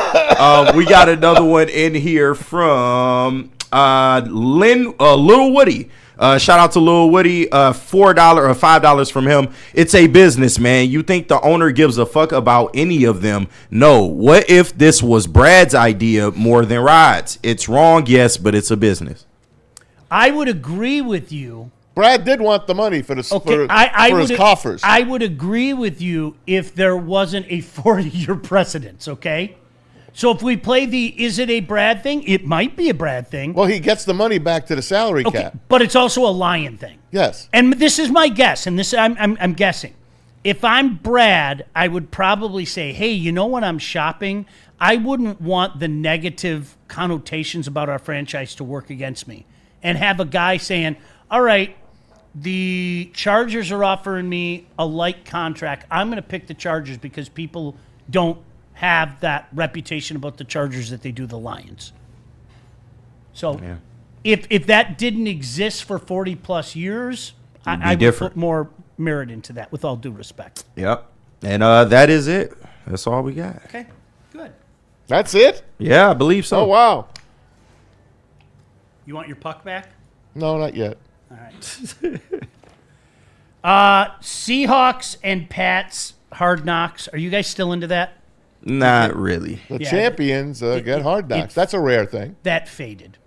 We got another one in here from Lil Woody. Shout out to Lil Woody. $4 or $5 from him. It's a business, man. You think the owner gives a fuck about any of them? No. What if this was Brad's idea more than Rod's? It's wrong, yes, but it's a business. I would agree with you Brad did want the money for the for his coffers. I would agree with you if there wasn't a 40-year precedence, okay? So if we play is it a Brad thing? It might be a Brad thing. Well, he gets the money back to the salary cap. But it's also a Lion thing. Yes. And this is my guess, and this I'm guessing. If I'm Brad, I would probably say, hey, you know when I'm shopping, I wouldn't want the negative connotations about our franchise to work against me. And have a guy saying, all right, the Chargers are offering me a light contract. I'm going to pick the Chargers because people don't have that reputation about the Chargers that they do the Lions. So if that didn't exist for 40-plus years, I would put more merit into that, with all due respect. Yep. And that is it. That's all we got. Okay, good. That's it? Yeah, I believe so. Oh, wow. You want your puck back? No, not yet. All right. Seahawks and Pats, Hard Knocks. Are you guys still into that? Not really. The champions get Hard Knocks. That's a rare thing. That faded.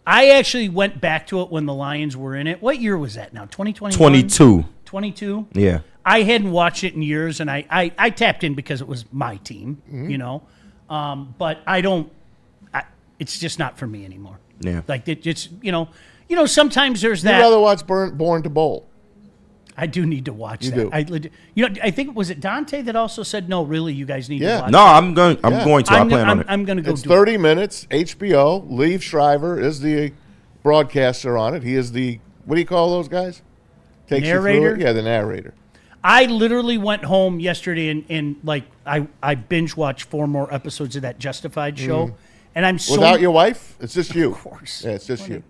I actually went back to it when the Lions were in it. What year was that now? 2021? 22. 22? Yeah. I hadn't watched it in years, and I tapped in because it was my team, you know. But it's just not for me anymore. Yeah. Like, it's, you know, sometimes there's that. You'd rather watch Born to Bowl. I do need to watch you that. Do. I think, was it Dante that also said, no, really, you guys need to watch No, that? I'm going to. I plan on it. I'm going to go it's do 30 minutes, HBO. Liev Schreiber is the broadcaster on it. He is the, what do you call those guys? Takes narrator? You through it? Yeah, the narrator. I literally went home yesterday and like, I binge watched 4 more episodes of that Justified show. And I'm so... Without your wife? It's just you. Of course. Yeah, it's just you.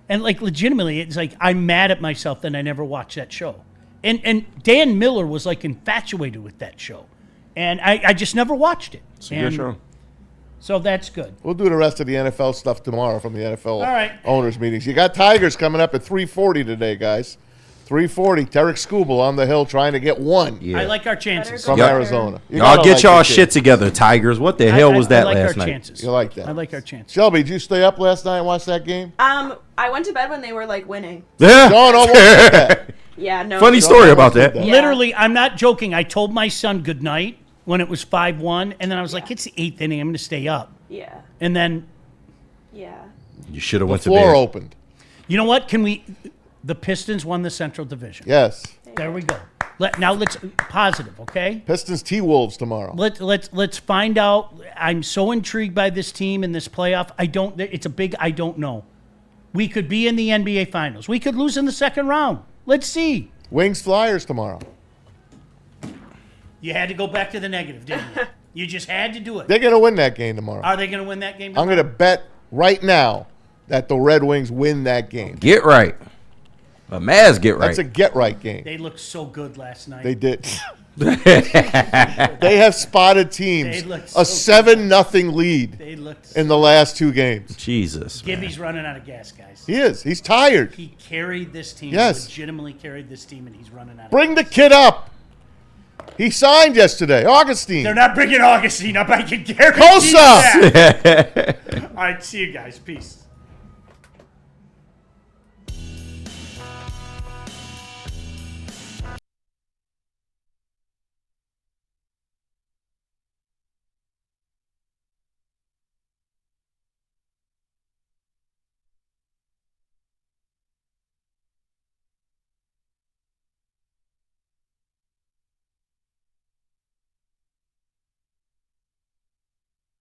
And like, legitimately, it's like I'm mad at myself that I never watched that show. And Dan Miller was like infatuated with that show. And I just never watched it. It's a good show. So that's good. We'll do the rest of the NFL stuff tomorrow from the NFL All owners meetings. You got Tigers coming up at 3:40 today, guys. 3:40. Tarek Skubal on the hill trying to get one. Yeah. I like our chances. From Arizona. Y'all get y'all shit together, Tigers. What the hell was that I like last our night? Chances. You like that? I like our chances. Shelby, did you stay up last night and watch that game? I went to bed when they were like winning. Yeah. Sean almost did that. Yeah, no. Funny story about that. Yeah. Literally, I'm not joking. I told my son good night when it was 5-1, and then I was like, it's the 8th inning. I'm going to stay up. Yeah. And then... Yeah. You should have went The to bed. floor opened. You know what? The Pistons won the Central Division. Yes. There we go. Now let's positive, okay? Pistons T-Wolves tomorrow. Let's find out. I'm so intrigued by this team in this playoff. It's a big I don't know. We could be in the NBA Finals. We could lose in the second round. Let's see. Wings Flyers tomorrow. You had to go back to the negative, didn't you? You just had to do it. They're going to win that game tomorrow. Are they going to win that game I'm going to bet right now that the Red Wings win that game. Get right. Maz get right. That's a get-right game. They looked so good last night. They did. They have spotted teams. They looked A so 7-0 lead They looked in the last 2 games. Jesus. Gibby's running out of gas, guys. He is. He's tired. He carried this team. Yes. Legitimately carried this team, and he's running out of Bring the kid up. He signed yesterday. Augustine. They're not bringing Augustine up. I can guarantee Kosa. that. All right, see you guys. Peace.